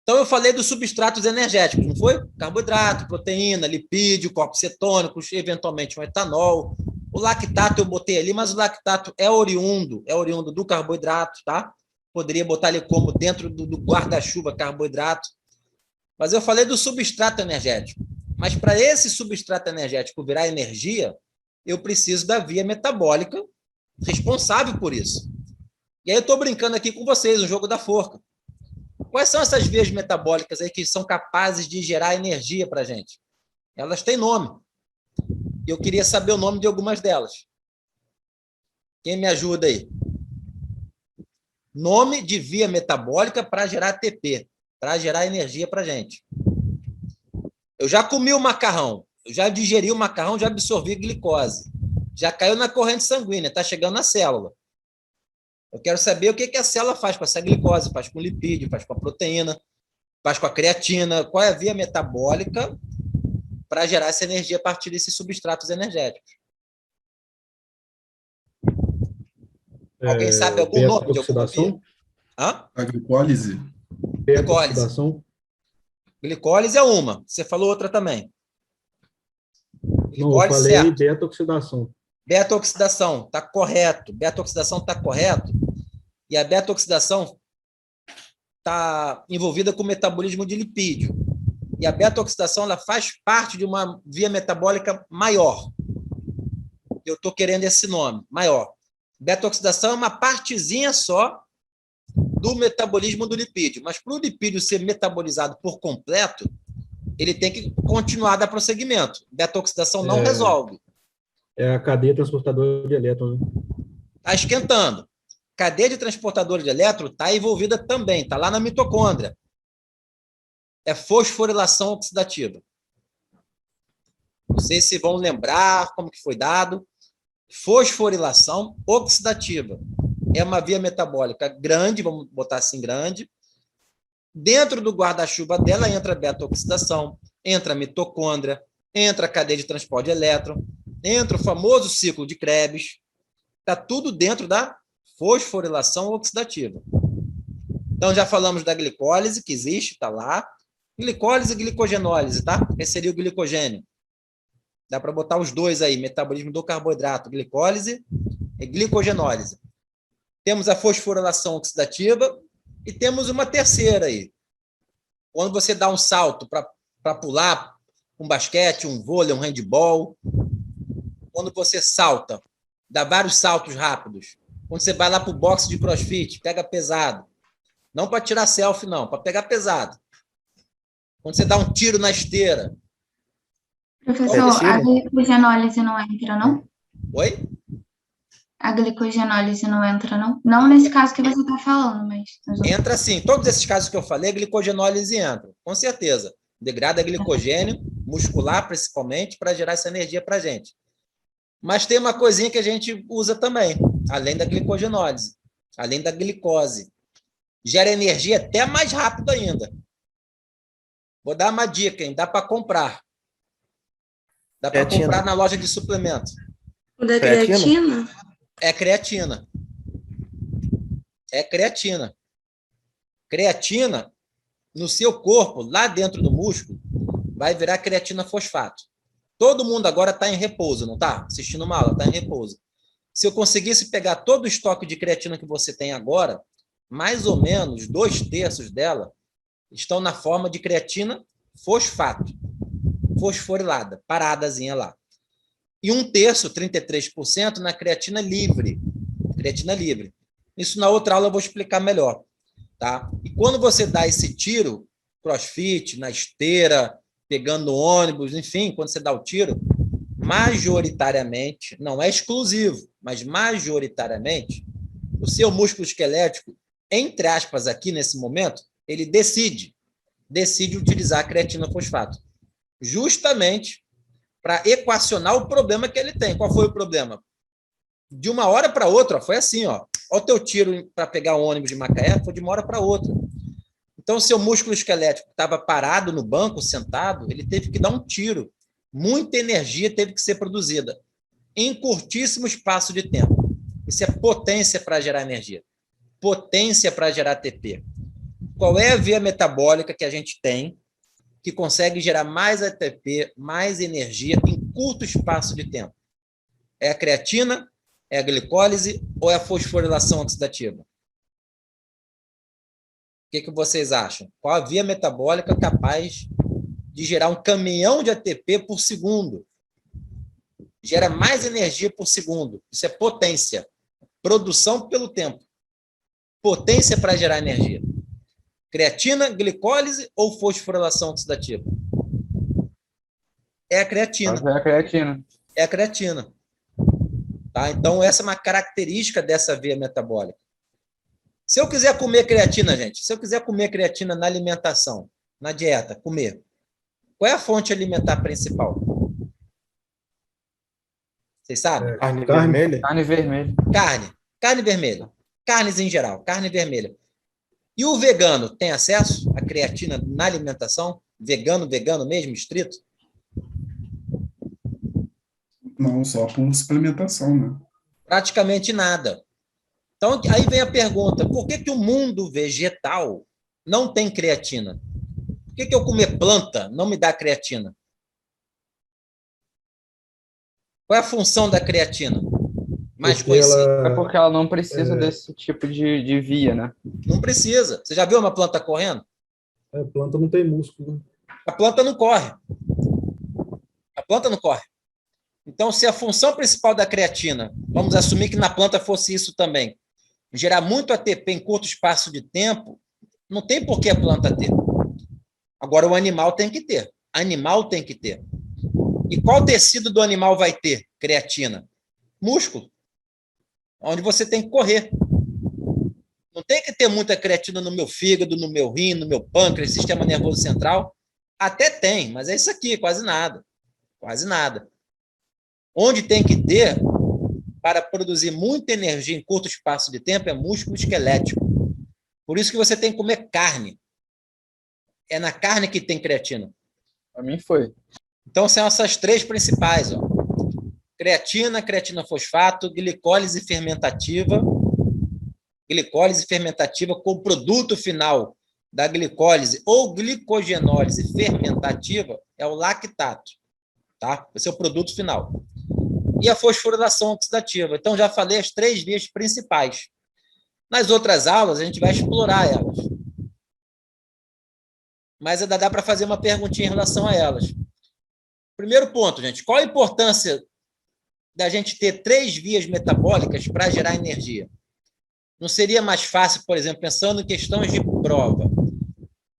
Então, eu falei dos substratos energéticos, não foi? Carboidrato, proteína, lipídio, corpos cetônicos, eventualmente um etanol. O lactato eu botei ali, mas o lactato é oriundo do carboidrato, tá? Poderia botar ali como dentro do guarda-chuva carboidrato. Mas eu falei do substrato energético. Mas para esse substrato energético virar energia, eu preciso da via metabólica responsável por isso. E aí eu estou brincando aqui com vocês, o jogo da forca. Quais são essas vias metabólicas aí que são capazes de gerar energia para a gente? Elas têm nome. Eu queria saber o nome de algumas delas. Quem me ajuda aí? Nome de via metabólica para gerar ATP, para gerar energia para a gente. Eu já comi o macarrão, eu já digeri o macarrão, já absorvi glicose. Já caiu na corrente sanguínea, está chegando na célula. Eu quero saber o que a célula faz com essa glicose, faz com lipídio, faz com a proteína, faz com a creatina. Qual é a via metabólica para gerar essa energia a partir desses substratos energéticos? Alguém sabe algum nome de alguma via? A glicólise. Beta-oxidação. Glicólise é uma. Você falou outra também. Não, eu falei beta-oxidação. Beta-oxidação, está correto. Beta-oxidação está correto. E a beta-oxidação está envolvida com o metabolismo de lipídio. E a beta-oxidação ela faz parte de uma via metabólica maior. Eu estou querendo esse nome, maior. Beta-oxidação é uma partezinha só do metabolismo do lipídio. Mas para o lipídio ser metabolizado por completo, ele tem que continuar a dar prosseguimento. Beta-oxidação não resolve. É a cadeia transportadora de elétrons. Está esquentando. Cadeia de transportadora de elétrons está envolvida também, está lá na mitocôndria. É fosforilação oxidativa. Não sei se vão lembrar como que foi dado. Fosforilação oxidativa. É uma via metabólica grande, vamos botar assim, grande. Dentro do guarda-chuva dela entra a beta-oxidação, entra a mitocôndria, entra a cadeia de transporte de elétron, entra o famoso ciclo de Krebs. Está tudo dentro da fosforilação oxidativa. Então, já falamos da glicólise, que existe, está lá. Glicólise e glicogenólise, tá? Esse seria o glicogênio. Dá para botar os dois aí, metabolismo do carboidrato, glicólise e glicogenólise. Temos a fosforilação oxidativa e temos uma terceira aí. Quando você dá um salto para pular um basquete, um vôlei, um handball, quando você salta, dá vários saltos rápidos, quando você vai lá para o boxe de crossfit, pega pesado. Não para tirar selfie, não, para pegar pesado. Quando você dá um tiro na esteira. Professor, a glicogenólise não entra, não? Oi? A glicogenólise não entra, não? Não nesse caso que você está falando, mas... Entra sim. Todos esses casos que eu falei, a glicogenólise entra, com certeza. Degrada glicogênio muscular, principalmente, para gerar essa energia para a gente. Mas tem uma coisinha que a gente usa também, além da glicogenólise, além da glicose. Gera energia até mais rápido ainda. Vou dar uma dica, hein? Dá para comprar. Dá para comprar na loja de suplementos. O da creatina? É creatina. É creatina. Creatina, no seu corpo, lá dentro do músculo, vai virar creatina fosfato. Todo mundo agora está em repouso, não está? Assistindo uma aula, está em repouso. Se eu conseguisse pegar todo o estoque de creatina que você tem agora, mais ou menos 2/3 dela estão na forma de creatina fosfato, fosforilada, paradazinha lá. E 1/3, 33%, na creatina livre. Creatina livre. Isso na outra aula eu vou explicar melhor. Tá? E quando você dá esse tiro, crossfit, na esteira, pegando ônibus, enfim, quando você dá o tiro, majoritariamente, não é exclusivo, mas majoritariamente, o seu músculo esquelético, entre aspas, aqui nesse momento, ele decide utilizar a creatina fosfato, justamente para equacionar o problema que ele tem. Qual foi o problema? De uma hora para outra, foi assim, ó. Olha o teu tiro para pegar o ônibus de Macaé, foi de uma hora para outra. Então, o seu músculo esquelético estava parado no banco, sentado, ele teve que dar um tiro. Muita energia teve que ser produzida em curtíssimo espaço de tempo. Isso é potência para gerar energia. Potência para gerar ATP. Qual é a via metabólica que a gente tem que consegue gerar mais ATP, mais energia em curto espaço de tempo? É a creatina, é a glicólise ou é a fosforilação oxidativa? O que vocês acham? Qual a via metabólica capaz de gerar um caminhão de ATP por segundo? Gera mais energia por segundo. Isso é potência. Produção pelo tempo. Potência para gerar energia. Creatina, glicólise ou fosforilação oxidativa? É a creatina. É a creatina. É a creatina. Tá? Então, essa é uma característica dessa via metabólica. Se eu quiser comer creatina, gente, se eu quiser comer creatina na alimentação, na dieta, comer, qual é a fonte alimentar principal? Vocês sabem? Carne vermelha? Carne vermelha. Carne vermelha. Carnes em geral, carne vermelha. E o vegano tem acesso à creatina na alimentação? Vegano mesmo, estrito? Não, só por suplementação, né? Praticamente nada. Então, aí vem a pergunta, por que o mundo vegetal não tem creatina? Por que eu comer planta não me dá creatina? Qual é a função da creatina? Mais conhecida. É porque ela não precisa desse tipo de via, né? Não precisa. Você já viu uma planta correndo? A planta não tem músculo. A planta não corre. A planta não corre. Então, se a função principal da creatina, vamos assumir que na planta fosse isso também, gerar muito ATP em curto espaço de tempo, não tem por que a planta ter. Agora, o animal tem que ter. Animal tem que ter. E qual tecido do animal vai ter creatina? Músculo. Onde você tem que correr. Não tem que ter muita creatina no meu fígado, no meu rim, no meu pâncreas, sistema nervoso central. Até tem, mas é isso aqui, quase nada. Quase nada. Onde tem que ter, para produzir muita energia em curto espaço de tempo, é músculo esquelético. Por isso que você tem que comer carne. É na carne que tem creatina. Para mim foi. Então, são essas três principais. Ó. Creatina, creatina fosfato, glicólise fermentativa. Glicólise fermentativa com produto final da glicólise ou glicogenólise fermentativa é o lactato. Tá? Esse é o produto final. E a fosforilação oxidativa. Então, já falei as três vias principais. Nas outras aulas, a gente vai explorar elas. Mas ainda dá para fazer uma perguntinha em relação a elas. Primeiro ponto, gente. Qual a importância da gente ter três vias metabólicas para gerar energia? Não seria mais fácil, por exemplo, pensando em questões de prova?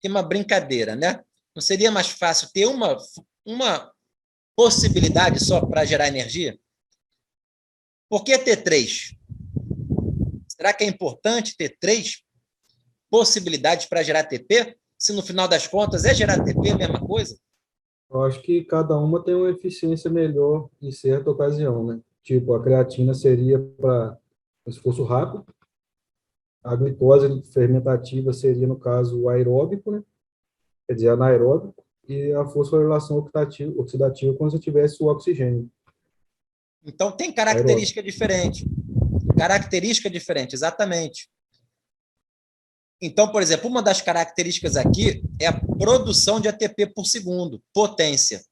Tem uma brincadeira, né? Não seria mais fácil ter uma possibilidade só para gerar energia? Por que ter três? Será que é importante ter três possibilidades para gerar ATP? Se no final das contas é gerar ATP a mesma coisa? Eu acho que cada uma tem uma eficiência melhor em certa ocasião, né? Tipo, a creatina seria para esforço rápido, a glicose fermentativa seria, no caso, o aeróbico, né? Quer dizer, anaeróbico, e a fosforilação oxidativa quando você tivesse o oxigênio. Então, tem característica diferente. Característica diferente, exatamente. Então, por exemplo, uma das características aqui é a produção de ATP por segundo, potência.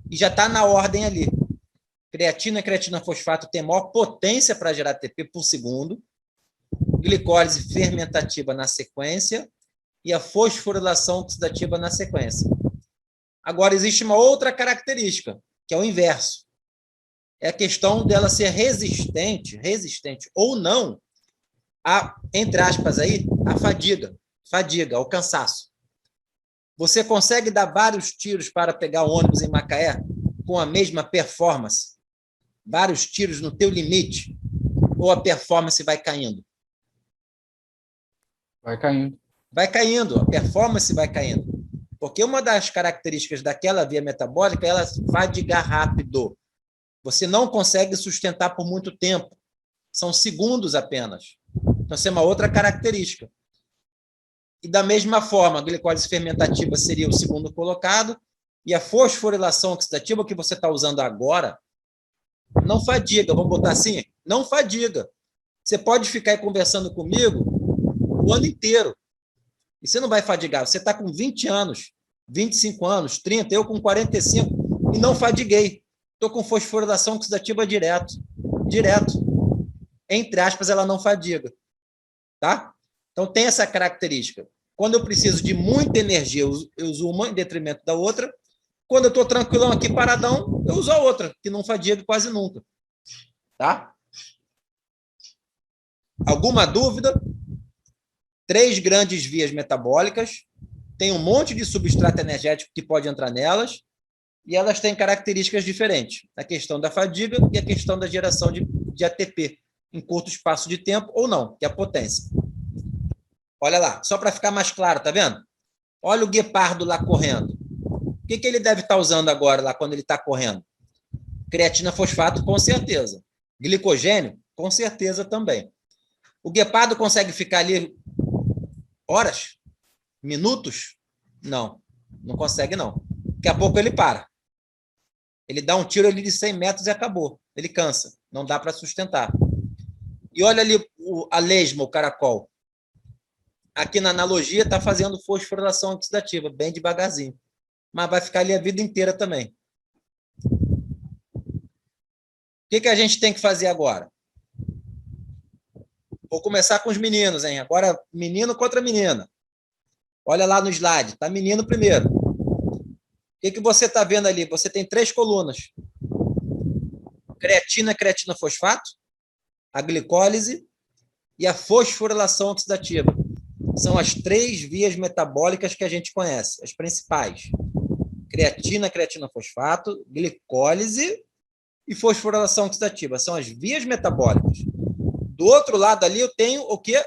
E já está na ordem ali. Creatina e creatina fosfato tem maior potência para gerar ATP por segundo, glicólise fermentativa na sequência e a fosforilação oxidativa na sequência. Agora, existe uma outra característica, que é o inverso. É a questão dela ser resistente ou não, a, entre aspas aí, a fadiga, ao cansaço. Você consegue dar vários tiros para pegar o ônibus em Macaé com a mesma performance? Vários tiros no teu limite? Ou a performance vai caindo? Vai caindo. Vai caindo, a performance vai caindo. Porque uma das características daquela via metabólica é ela fadigar rápido. Você não consegue sustentar por muito tempo. São segundos apenas. Então, essa é uma outra característica. E da mesma forma, a glicólise fermentativa seria o segundo colocado, e a fosforilação oxidativa que você está usando agora não fadiga. Vamos botar assim? Não fadiga. Você pode ficar aí conversando comigo o ano inteiro. E você não vai fadigar. Você está com 20 anos, 25 anos, 30, eu com 45, e não fadiguei. Estou com fosforilação oxidativa direto. Entre aspas, ela não fadiga. Tá? Então, tem essa característica. Quando eu preciso de muita energia, eu uso uma em detrimento da outra. Quando eu estou tranquilão aqui, paradão, eu uso a outra, que não fadiga quase nunca. Tá? Alguma dúvida? 3 grandes vias metabólicas, tem um monte de substrato energético que pode entrar nelas, e elas têm características diferentes. A questão da fadiga e a questão da geração de ATP em curto espaço de tempo ou não, que é a potência. Olha lá, só para ficar mais claro, tá vendo? Olha o guepardo lá correndo. O que ele deve estar usando agora, lá quando ele está correndo? Creatina fosfato, com certeza. Glicogênio, com certeza também. O guepardo consegue ficar ali horas? Minutos? Não, não consegue não. Daqui a pouco ele para. Ele dá um tiro ali de 100 metros e acabou. Ele cansa, não dá para sustentar. E olha ali a lesma, o caracol. Aqui na analogia está fazendo fosforilação oxidativa, bem devagarzinho. Mas vai ficar ali a vida inteira também. O que a gente tem que fazer agora? Vou começar com os meninos, hein? Agora, menino contra menina. Olha lá no slide, tá menino primeiro. O que você está vendo ali? Você tem 3 colunas. Creatina, creatina fosfato, a glicólise e a fosforilação oxidativa. São as 3 vias metabólicas que a gente conhece, as principais. Creatina, creatina fosfato, glicólise e fosforilação oxidativa. São as vias metabólicas. Do outro lado ali eu tenho o quê?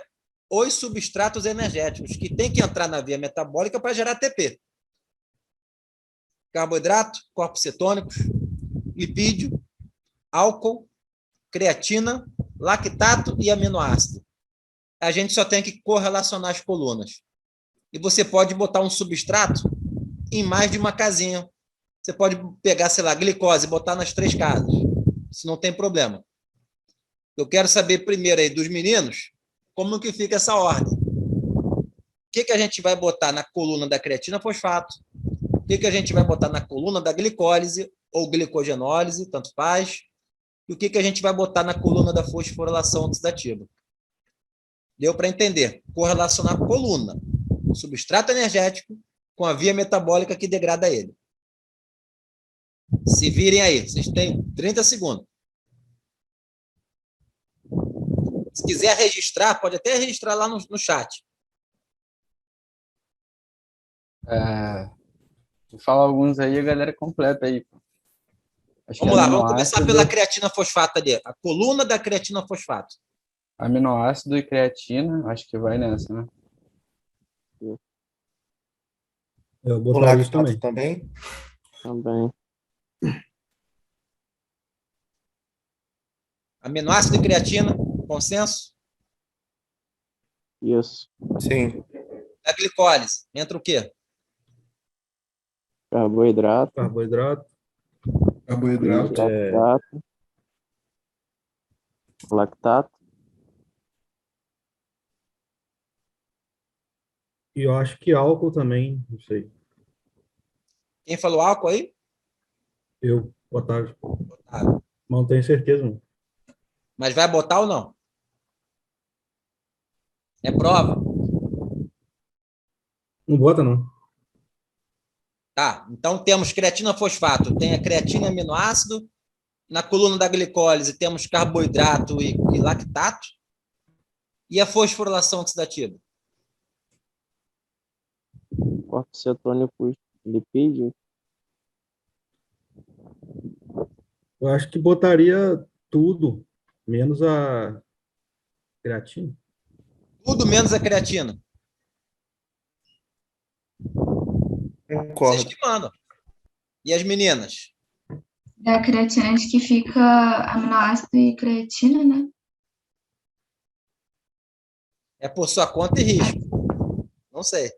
Os substratos energéticos, que tem que entrar na via metabólica para gerar ATP. Carboidrato, corpos cetônicos, lipídio, álcool, creatina, lactato e aminoácido. A gente só tem que correlacionar as colunas. E você pode botar um substrato em mais de uma casinha. Você pode pegar, sei lá, glicose e botar nas 3 casas. Isso não tem problema. Eu quero saber primeiro aí dos meninos como que fica essa ordem. O que a gente vai botar na coluna da creatina fosfato? O que a gente vai botar na coluna da glicólise ou glicogenólise, tanto faz? E o que a gente vai botar na coluna da fosforilação oxidativa? Deu para entender? Correlacionar a coluna, o substrato energético, com a via metabólica que degrada ele. Se virem aí, vocês têm 30 segundos. Se quiser registrar, pode até registrar lá no chat. Vou falar alguns aí, a galera completa aí. Vamos lá, vamos começar pela creatina fosfato ali. A coluna da creatina fosfato. Aminoácido e creatina, acho que vai nessa, né? Eu botaria isso também. Também. Aminoácido e creatina, consenso? Isso. Sim. Da glicólise, entra o quê? Carboidrato. Carboidrato. Lactato. E eu acho que álcool também, não sei. Quem falou álcool aí? Eu, Otávio. Otávio. Não tenho certeza, não. Mas vai botar ou não? É prova. Não bota, não. Tá, então temos creatina fosfato, tem a creatina e aminoácido. Na coluna da glicólise temos carboidrato e lactato. E a fosforilação oxidativa? Corpos cetônicos, lipídio. Eu acho que botaria tudo, menos a creatina. Tudo menos a creatina. Vocês Concordo. que mandam. E as meninas? Da creatina, acho que fica aminoácido e creatina, né? É por sua conta e risco. Não sei.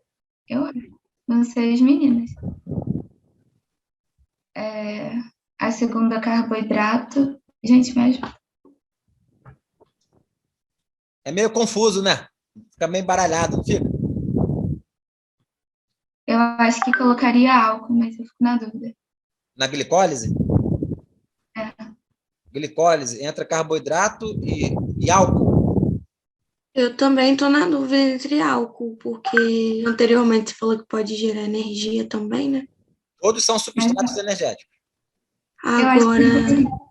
Eu não sei as meninas. A segunda, carboidrato. Gente, mas É meio confuso, né? Fica meio baralhado, não fica? eu acho que colocaria álcool, mas eu fico na dúvida. Na glicólise? Glicólise, entra carboidrato e álcool. Eu também estou na dúvida entre álcool, porque anteriormente você falou que pode gerar energia também, né? Todos são substratos energéticos. Agora,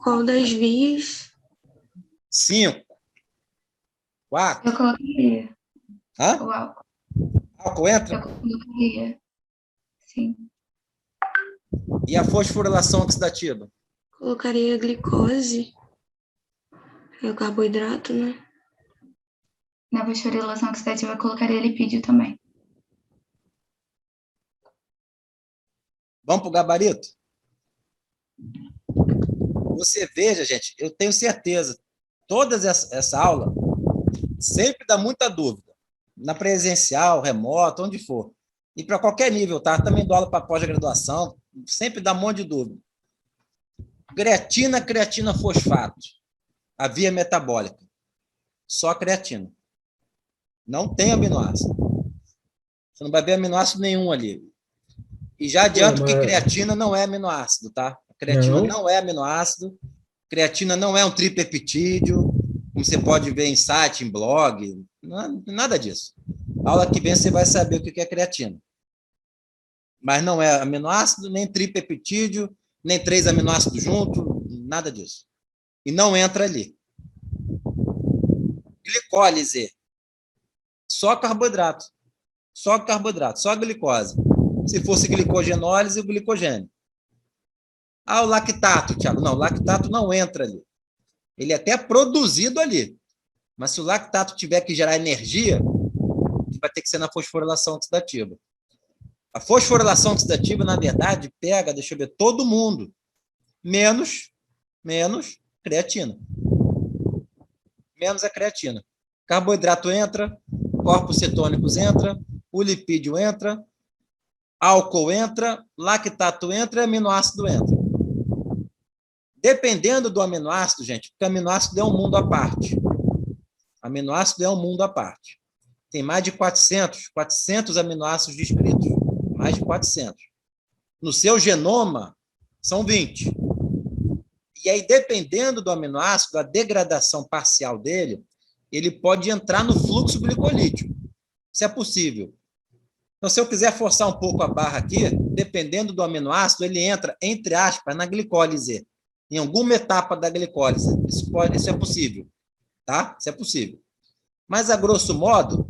qual das vias? 5, 4, Eu colocaria. Hã? O álcool. Álcool entra? Eu colocaria. Sim. E a fosforilação oxidativa? Colocaria glicose. É o carboidrato, né? Na fosforilação oxidativa, eu colocaria lipídio também. Vamos para o gabarito? Você veja, gente, eu tenho certeza, essa aula sempre dá muita dúvida. Na presencial, remoto, onde for. E para qualquer nível, tá? Também dou aula para pós-graduação, sempre dá um monte de dúvida. Creatina, creatina fosfato. A via metabólica. Só creatina. Não tem aminoácido. Você não vai ver aminoácido nenhum ali. E já adianto que creatina não é aminoácido, tá? Creatina não é aminoácido. Creatina não é um tripeptídeo, como você pode ver em site, em blog. Nada disso. A aula que vem você vai saber o que é creatina. Mas não é aminoácido, nem tripeptídeo, nem 3 aminoácidos juntos, nada disso. E não entra ali. Glicólise. Só carboidrato. Só carboidrato, só glicose. Se fosse glicogenólise, o glicogênio. Ah, o lactato, Thiago. Não, o lactato não entra ali. Ele é até produzido ali. Mas se o lactato tiver que gerar energia, vai ter que ser na fosforilação oxidativa. A fosforilação oxidativa, na verdade, pega, deixa eu ver, todo mundo, menos creatina. Menos a creatina. Carboidrato entra, corpos cetônicos entra, o lipídio entra, álcool entra, lactato entra e aminoácido entra. Dependendo do aminoácido, gente, porque aminoácido é um mundo à parte. Aminoácido é um mundo à parte. Tem mais de 400 aminoácidos descritos. Mais de 400. No seu genoma, são 20. E aí, dependendo do aminoácido, a degradação parcial dele, ele pode entrar no fluxo glicolítico. Isso é possível. Então, se eu quiser forçar um pouco a barra aqui, dependendo do aminoácido, ele entra, entre aspas, na glicólise. Em alguma etapa da glicólise. Isso é possível. Tá? Isso é possível. Mas, a grosso modo,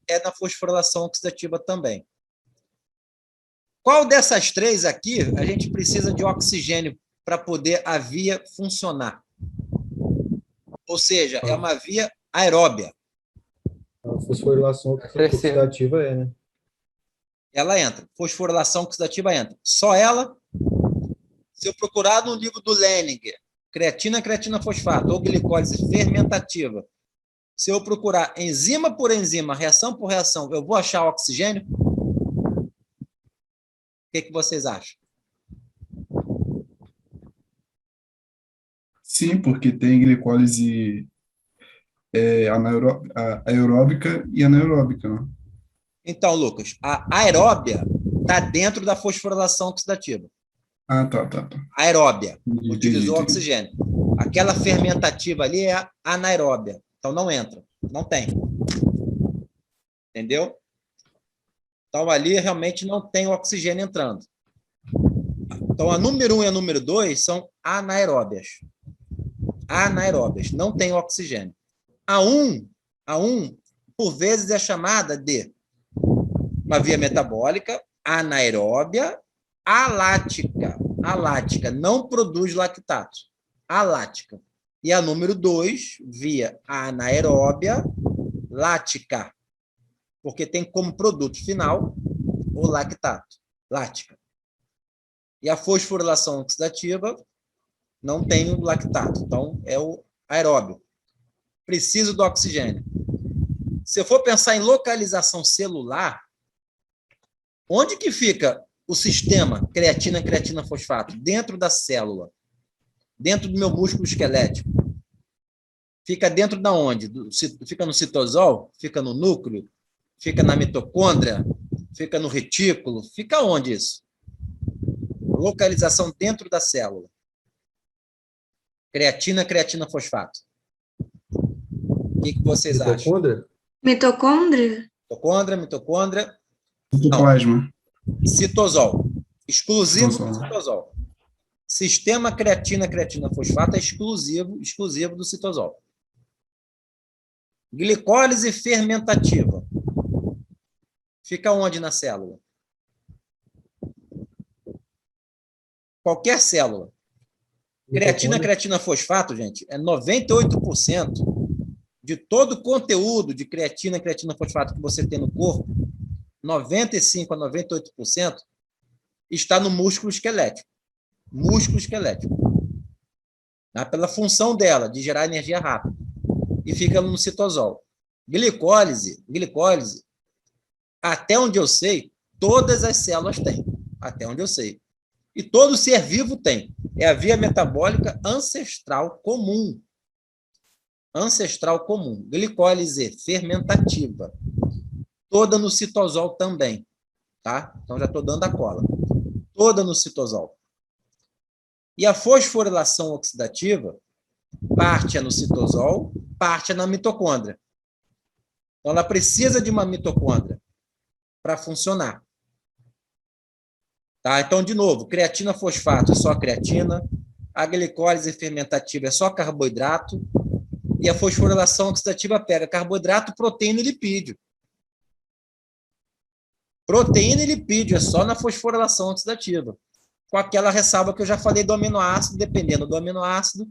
é na fosforilação oxidativa também. Qual dessas 3 aqui a gente precisa de oxigênio para poder a via funcionar? Ou seja, é uma via aeróbia. A fosforilação oxidativa né? Ela entra. Fosforilação oxidativa entra. Só ela, se eu procurar no livro do Leninger, creatina, creatina fosfato, ou glicólise fermentativa, se eu procurar enzima por enzima, reação por reação, eu vou achar oxigênio? O que vocês acham? Sim, porque tem glicólise aeróbica e anaeróbica, né? Então, Lucas, a aeróbia está dentro da fosforilação oxidativa. Ah, tá. Aeróbia, utilizou oxigênio. Aquela fermentativa ali é anaeróbia. Então, não entra. Não tem. Entendeu? Então, ali realmente não tem oxigênio entrando. Então, a número 1 e a número 2 são anaeróbias. Anaeróbias. Não tem oxigênio. A 1, por vezes, é chamada de uma via metabólica anaeróbia alática. Alática. Não produz lactato. Alática. E a número 2, via anaeróbia lática. Porque tem como produto final o lactato. Lática. E a fosforilação oxidativa não tem o lactato. Então, é o aeróbio. Preciso do oxigênio. Se eu for pensar em localização celular, onde que fica o sistema creatina, creatina, fosfato? Dentro da célula. Dentro do meu músculo esquelético. Fica dentro da onde? Fica no citosol? Fica no núcleo? Fica na mitocôndria? Fica no retículo? Fica onde isso? Localização dentro da célula. Creatina, creatina, fosfato. O que vocês acham? Mitocôndria? Mitocôndria. Citoplasma. Citosol. Exclusivo do citosol. Sistema creatina, creatina, fosfato é exclusivo do citosol. Glicólise fermentativa. Fica onde na célula? Qualquer célula. Creatina, creatina fosfato, gente, é 98% de todo o conteúdo de creatina, creatina fosfato que você tem no corpo, 95% a 98% está no músculo esquelético. Músculo esquelético. Tá? Pela função dela, de gerar energia rápida. E fica no citosol. Glicólise, até onde eu sei, todas as células têm. Até onde eu sei. E todo ser vivo tem. É a via metabólica ancestral comum. Ancestral comum. Glicólise fermentativa. Toda no citosol também. Tá? Então, já estou dando a cola. Toda no citosol. E a fosforilação oxidativa, parte é no citosol, parte é na mitocôndria. Então, ela precisa de uma mitocôndria para funcionar. Tá? Então, de novo, creatina fosfato é só creatina, a glicólise fermentativa é só carboidrato, e a fosforilação oxidativa pega carboidrato, proteína e lipídio. Proteína e lipídio é só na fosforilação oxidativa. Com aquela ressalva que eu já falei do aminoácido, dependendo do aminoácido,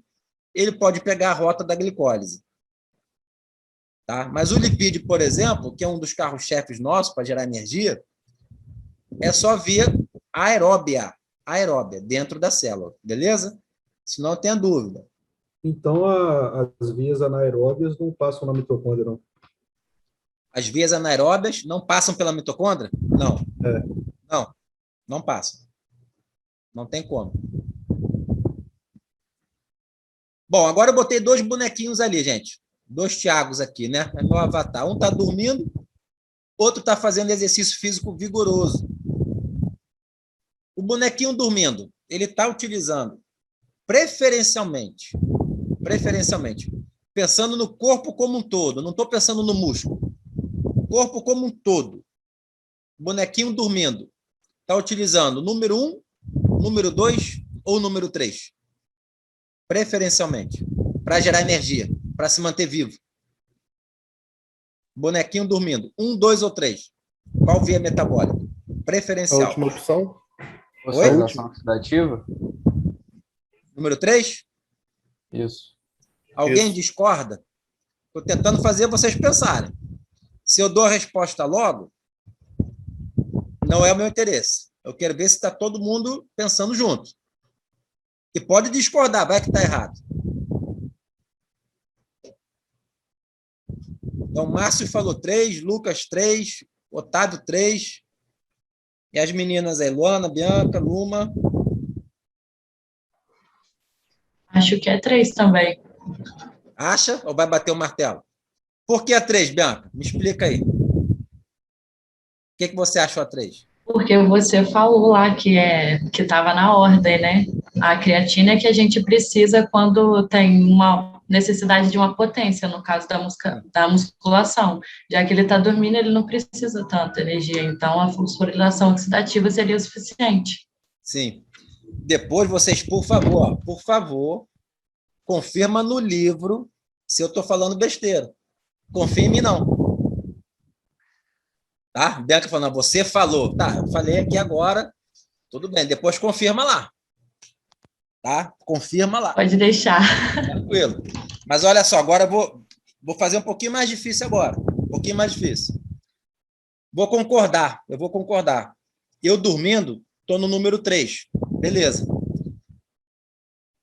ele pode pegar a rota da glicólise. Tá? Mas o lipídio, por exemplo, que é um dos carros-chefes nossos para gerar energia, é só via aeróbia, dentro da célula, beleza? Se não tenha dúvida. Então, as vias anaeróbias não passam na mitocôndria, não? As vias anaeróbias não passam pela mitocôndria? Não. Não passam. Não tem como. Bom, agora eu botei 2 bonequinhos ali, gente. 2 Thiagos aqui, né? É meu avatar. Um está dormindo, outro está fazendo exercício físico vigoroso. O bonequinho dormindo, ele está utilizando preferencialmente, pensando no corpo como um todo, não estou pensando no músculo. Corpo como um todo. Bonequinho dormindo. Está utilizando número 1, número 2 ou número 3? Preferencialmente. Para gerar energia, para se manter vivo. Bonequinho dormindo. 1, 2 ou 3? Qual via metabólica? Preferencial. A última opção? Fosforilação oxidativa? Número 3? Isso. Alguém Isso. discorda? Estou tentando fazer vocês pensarem. Se eu dou a resposta logo, não é o meu interesse. Eu quero ver se está todo mundo pensando junto. E pode discordar, vai que está errado. Então, Márcio falou 3, Lucas 3, Otávio 3. E as meninas aí, Luana, Bianca, Luma. Acho que é 3 também. Acha ou vai bater o martelo? Por que a 3, Bianca? Me explica aí. O que você achou a 3? Porque você falou lá que estava na ordem, né? A creatina é que a gente precisa quando tem uma necessidade de uma potência, no caso da musculação. Já que ele está dormindo, ele não precisa tanta energia. Então, a fosforilação oxidativa seria o suficiente. Sim. Depois, vocês, por favor, confirma no livro se eu estou falando besteira. Confirme, não. Tá? Bianca falando, você falou. Tá, eu falei aqui agora. Tudo bem, depois confirma lá. Tá? Confirma lá. Pode deixar. Tranquilo. Mas olha só, agora eu vou fazer um pouquinho mais difícil agora. Um pouquinho mais difícil. Eu vou concordar. Eu dormindo, estou no número 3. Beleza.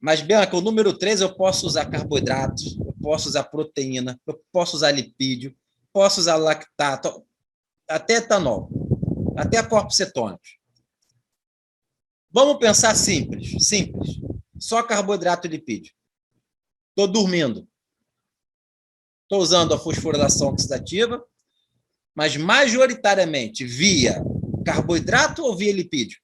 Mas, Bianca, o número 3 eu posso usar carboidratos, eu posso usar proteína, eu posso usar lipídio, posso usar lactato, até etanol, até corpos cetônicos. Vamos pensar simples. Só carboidrato e lipídio. Estou dormindo. Estou usando a fosforilação oxidativa, mas majoritariamente via carboidrato ou via lipídio?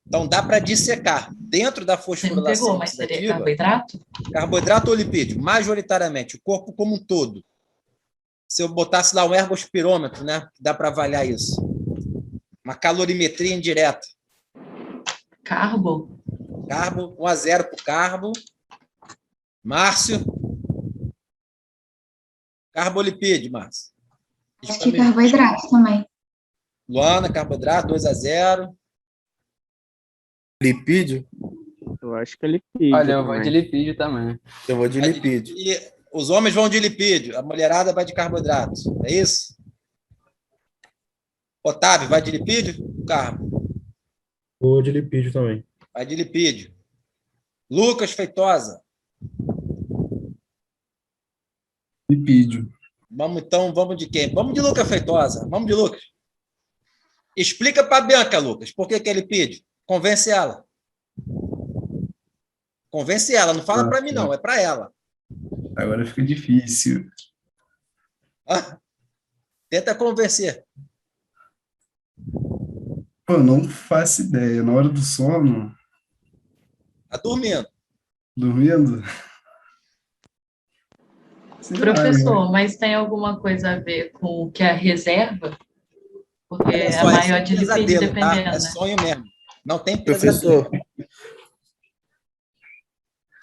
Então, dá para dissecar. Dentro da fosforilação mas seria oxidativa, carboidrato? Carboidrato ou lipídio? Majoritariamente, o corpo como um todo. Se eu botasse lá um ergospirômetro, né? Dá para avaliar isso. Uma calorimetria indireta. Carbo. 1-0 para o carbo. Márcio? Carbolipídio, Márcio. Acho que carboidrato também. Luana, carboidrato, 2-0. Lipídio? Eu acho que é lipídio. Olha, eu vou também. de lipídio também. Eu vou de lipídio. E os homens vão de lipídio, a mulherada vai de carboidrato. É isso? Otávio, vai de lipídio? Carbo. Vou de lipídio também. Vai de lipídio. Lucas Feitosa. Lipídio. Vamos de quem? Vamos de Lucas Feitosa. Vamos de Lucas. Explica para a Bianca, Lucas, por que é lipídio. Convence ela. Convence ela, não fala para mim não, é para ela. Agora fica difícil. Tenta convencer. Pô, não faço ideia. Na hora do sono, Tá dormindo. dormindo. Sei lá, Professor, mas tem alguma coisa a ver com o que é a reserva? Porque Olha é só, maior é de lipídio, pesadelo, tá? dependendo, É né? sonho mesmo. Não tem pesadelo. Professor,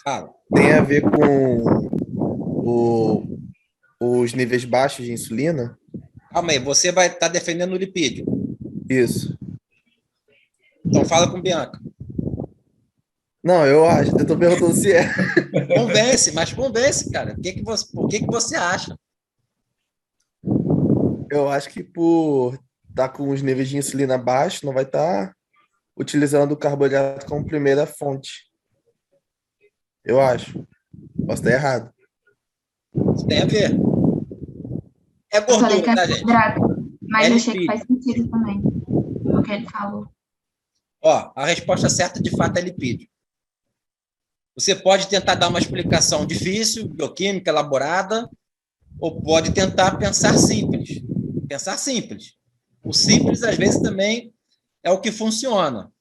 Fala. tem a ver com os níveis baixos de insulina? Calma aí, você vai estar defendendo o lipídio. Isso. Então fala com Bianca. Não, eu acho. Eu tô perguntando se é. Convence, mas convence, cara. Por que você acha? Eu acho que por estar com os níveis de insulina baixos, não vai estar utilizando o carboidrato como primeira fonte. Eu acho. Posso estar errado. Isso tem a ver. É Eu falei gordura, tá, gente? carboidrato, mas É achei que lipídio. faz sentido também, o que ele falou. Ó, a resposta certa, de fato, é lipídio. Você pode tentar dar uma explicação difícil, bioquímica, elaborada, ou pode tentar pensar simples. Pensar simples. O simples, às vezes, também é o que funciona.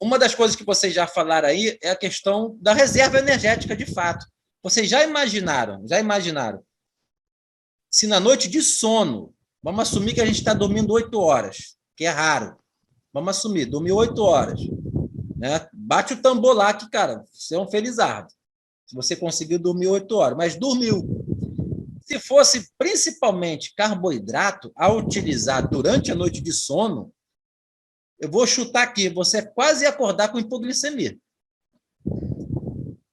Uma das coisas que vocês já falaram aí é a questão da reserva energética, de fato. Vocês já imaginaram, se na noite de sono, vamos assumir que a gente está dormindo 8 horas, que é raro. Vamos assumir, dormir 8 horas. Né? Bate o tambor lá que, cara, você é um felizardo. Se você conseguiu dormir 8 horas, mas dormiu. Se fosse principalmente carboidrato a utilizar durante a noite de sono, eu vou chutar aqui, você quase ia acordar com hipoglicemia.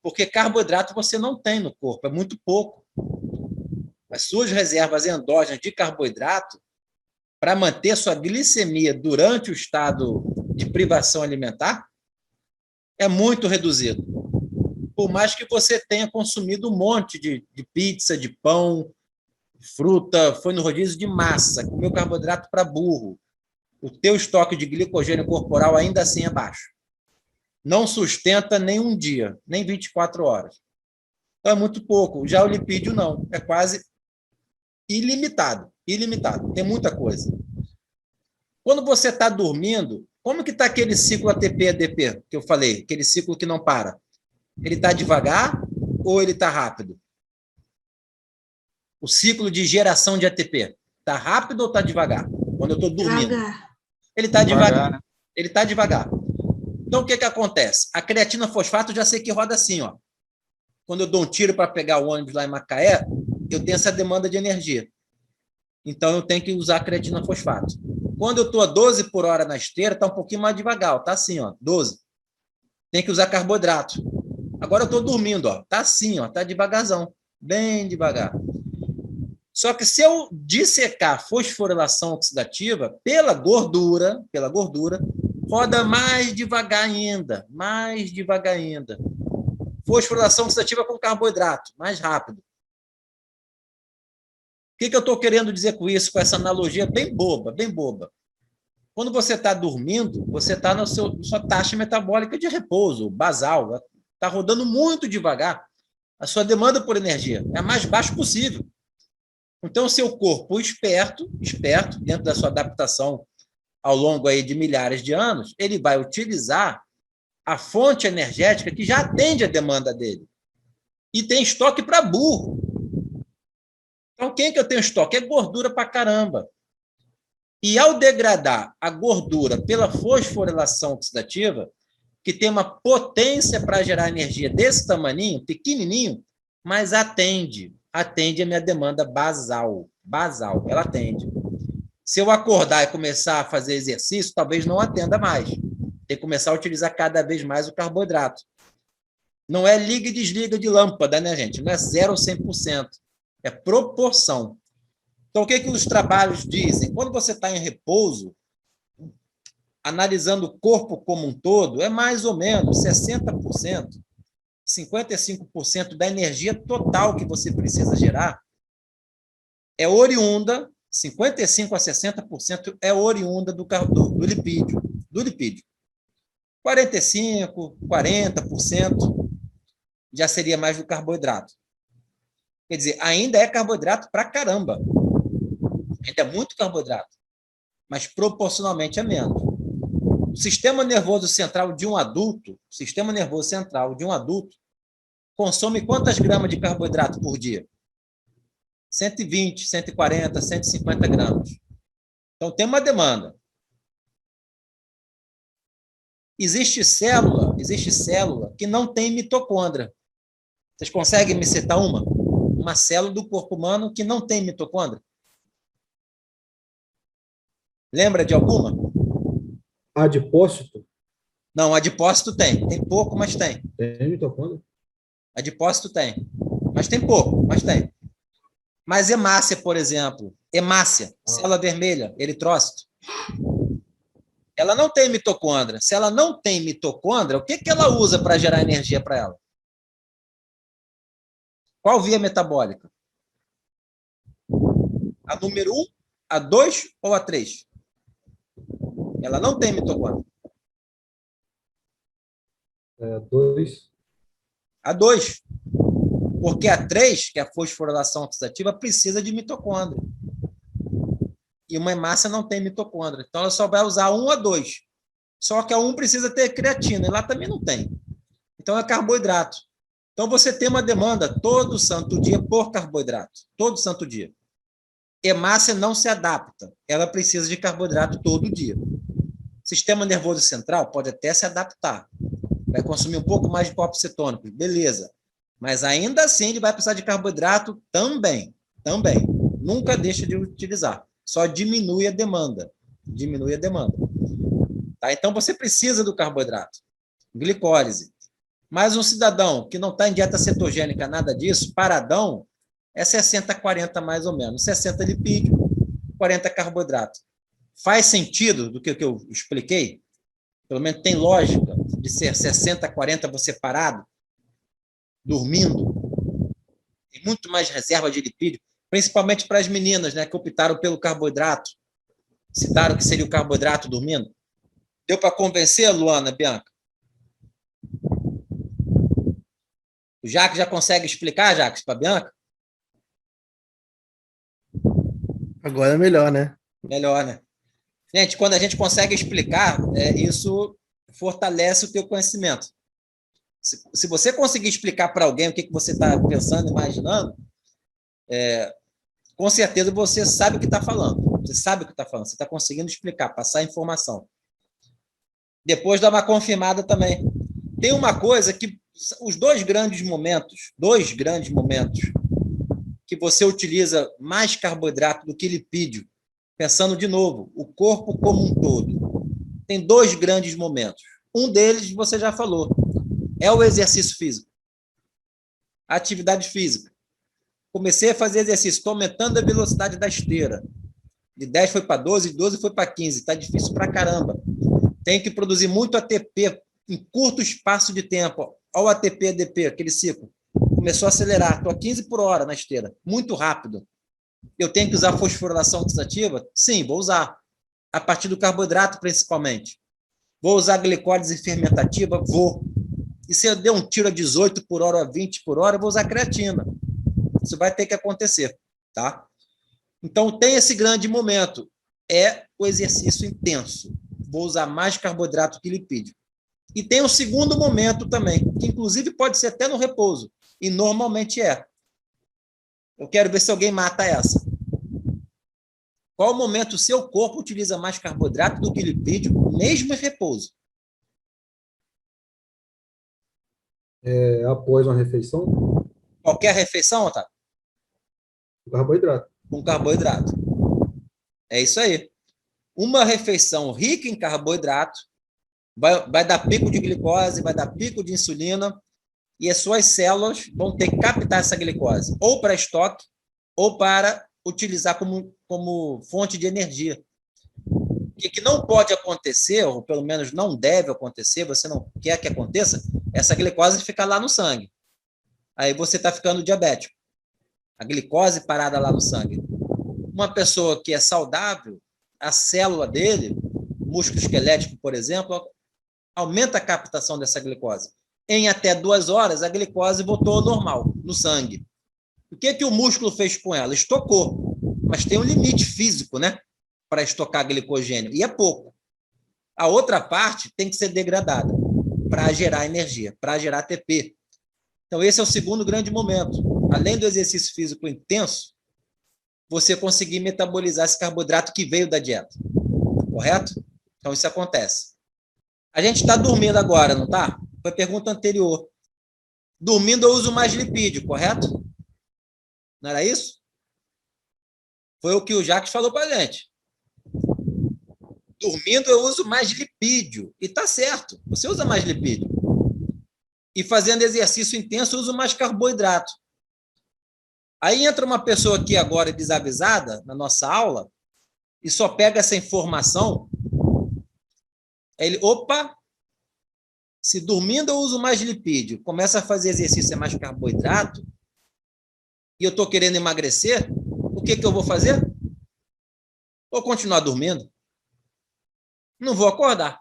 Porque carboidrato você não tem no corpo, é muito pouco. As suas reservas endógenas de carboidrato, para manter sua glicemia durante o estado de privação alimentar, é muito reduzido. Por mais que você tenha consumido um monte de pizza, de pão, fruta, foi no rodízio de massa, comeu carboidrato para burro, o teu estoque de glicogênio corporal ainda assim é baixo. Não sustenta nem um dia, nem 24 horas. Então é muito pouco. Já o lipídio não, é quase ilimitado. Ilimitado, tem muita coisa. Quando você está dormindo, como que está aquele ciclo ATP-ADP que eu falei? Aquele ciclo que não para. Ele está devagar ou ele está rápido? O ciclo de geração de ATP está rápido ou está devagar? Quando eu estou dormindo. Devagar. Ele está devagar. Né? Ele está devagar. Então, o que acontece? A creatina fosfato, eu já sei que roda assim, ó. Quando eu dou um tiro para pegar o ônibus lá em Macaé, eu tenho essa demanda de energia. Então, eu tenho que usar a creatina fosfato. Quando eu estou a 12 por hora na esteira, está um pouquinho mais devagar, está assim, ó, 12. Tem que usar carboidrato. Agora eu estou dormindo, ó, está assim, ó, está devagarzão, bem devagar. Só que se eu dissecar a fosforilação oxidativa pela gordura, roda mais devagar ainda, Fosforilação oxidativa com carboidrato, mais rápido. O que eu estou querendo dizer com isso, com essa analogia bem boba, bem boba? Quando você está dormindo, você está na sua taxa metabólica de repouso, basal, está rodando muito devagar. A sua demanda por energia é a mais baixa possível. Então, o seu corpo esperto, dentro da sua adaptação ao longo aí de milhares de anos, ele vai utilizar a fonte energética que já atende a demanda dele. E tem estoque para burro. Então, quem que eu tenho estoque? É gordura para caramba. E ao degradar a gordura pela fosforilação oxidativa, que tem uma potência para gerar energia desse tamaninho, pequenininho, mas atende a minha demanda basal, ela atende. Se eu acordar e começar a fazer exercício, talvez não atenda mais. Tem que começar a utilizar cada vez mais o carboidrato. Não é liga e desliga de lâmpada, né, gente? Não é 0 ou 100%. É proporção. Então, o que os trabalhos dizem? Quando você está em repouso, analisando o corpo como um todo, é mais ou menos 60%, 55% da energia total que você precisa gerar é oriunda, 55% a 60% é oriunda do lipídio. 45%, 40% já seria mais do carboidrato. Quer dizer, ainda é carboidrato pra caramba. Ainda é muito carboidrato, mas proporcionalmente é menos. O sistema nervoso central de um adulto, consome quantas gramas de carboidrato por dia? 120, 140, 150 gramas. Então, tem uma demanda. Existe célula que não tem mitocôndria. Vocês conseguem me citar uma? Uma célula do corpo humano que não tem mitocôndria? Lembra de alguma? Adipócito? Não, adipócito tem. Tem pouco, mas tem. Tem mitocôndria? Adipócito tem. Mas tem pouco, mas tem. Mas hemácia, por exemplo. Hemácia, célula vermelha, eritrócito. Ela não tem mitocôndria. Se ela não tem mitocôndria, o que ela usa para gerar energia para ela? Qual via metabólica? A número 1, a 2 ou a 3? Ela não tem mitocôndria. É, 2. A 2. Porque a 3, que é a fosforilação oxidativa, precisa de mitocôndria. E uma hemácia não tem mitocôndria. Então, ela só vai usar 1 a 2. Só que a 1 precisa ter creatina, e lá também não tem. Então, é carboidrato. Então, você tem uma demanda todo santo dia por carboidrato. Todo santo dia. Hemácia não se adapta. Ela precisa de carboidrato todo dia. Sistema nervoso central pode até se adaptar. Vai consumir um pouco mais de corpos cetônicos. Beleza. Mas, ainda assim, ele vai precisar de carboidrato também. Também. Nunca deixa de utilizar. Só diminui a demanda. Diminui a demanda. Tá? Então, você precisa do carboidrato. Glicólise. Mas um cidadão que não está em dieta cetogênica, nada disso, paradão, é 60-40 mais ou menos. 60 lipídio, 40 carboidrato. Faz sentido do que eu expliquei? Pelo menos tem lógica de ser 60-40 você parado, dormindo. Tem muito mais reserva de lipídio, principalmente para as meninas, né, que optaram pelo carboidrato. Citaram que seria o carboidrato dormindo. Deu para convencer, Luana, Bianca? O Jacques já consegue explicar, Jacques, para a Bianca? Agora é melhor, né? Melhor, né? Gente, quando a gente consegue explicar, isso fortalece o teu conhecimento. Se você conseguir explicar para alguém o que você está pensando, imaginando, com certeza você sabe o que está falando. Você sabe o que está falando. Você está conseguindo explicar, passar a informação. Depois dá uma confirmada também. Tem uma coisa que os dois grandes momentos que você utiliza mais carboidrato do que lipídio, pensando de novo, o corpo como um todo, tem dois grandes momentos. Um deles você já falou, é o exercício físico, a atividade física. Comecei a fazer exercício, estou aumentando a velocidade da esteira. De 10 foi para 12, de 12 foi para 15. Está difícil para caramba. Tenho que produzir muito ATP em curto espaço de tempo. Olha o ATP, ADP, aquele ciclo. Começou a acelerar. Estou a 15 por hora na esteira. Muito rápido. Eu tenho que usar fosforilação oxidativa? Sim, vou usar. A partir do carboidrato, principalmente. Vou usar glicólise fermentativa? Vou. E se eu der um tiro a 18 por hora ou a 20 por hora, eu vou usar creatina. Isso vai ter que acontecer, tá? Então, tem esse grande momento. É o exercício intenso. Vou usar mais carboidrato que lipídio. E tem o segundo momento também, que inclusive pode ser até no repouso. E normalmente é. Eu quero ver se alguém mata essa. Qual o momento o seu corpo utiliza mais carboidrato do que lipídio, mesmo em repouso? Após uma refeição, Qualquer refeição, Otávio? o carboidrato. Com carboidrato. É isso aí. Uma refeição rica em carboidrato vai dar pico de glicose, vai dar pico de insulina, e as suas células vão ter que captar essa glicose, ou para estoque, ou para utilizar como fonte de energia. O que não pode acontecer, ou pelo menos não deve acontecer, você não quer que aconteça, essa glicose ficar lá no sangue. Aí você está ficando diabético. A glicose parada lá no sangue. Uma pessoa que é saudável, a célula dele, músculo esquelético, por exemplo, aumenta a captação dessa glicose. Em até 2 horas, a glicose voltou ao normal, no sangue. O que o músculo fez com ela? Estocou. Mas tem um limite físico, né? Para estocar glicogênio. E é pouco. A outra parte tem que ser degradada para gerar energia, para gerar ATP. Então, esse é o segundo grande momento. Além do exercício físico intenso, você conseguir metabolizar esse carboidrato que veio da dieta. Correto? Então, isso acontece. A gente está dormindo agora, não está? Foi a pergunta anterior. Dormindo eu uso mais lipídio, correto? Não era isso? Foi o que o Jacques falou para a gente. Dormindo eu uso mais lipídio. E está certo, você usa mais lipídio. E fazendo exercício intenso, eu uso mais carboidrato. Aí entra uma pessoa aqui agora desavisada, na nossa aula, e só pega essa informação. Ele, opa, se dormindo eu uso mais lipídio, começa a fazer exercício, é mais carboidrato, e eu estou querendo emagrecer, o que eu vou fazer? Vou continuar dormindo. Não vou acordar.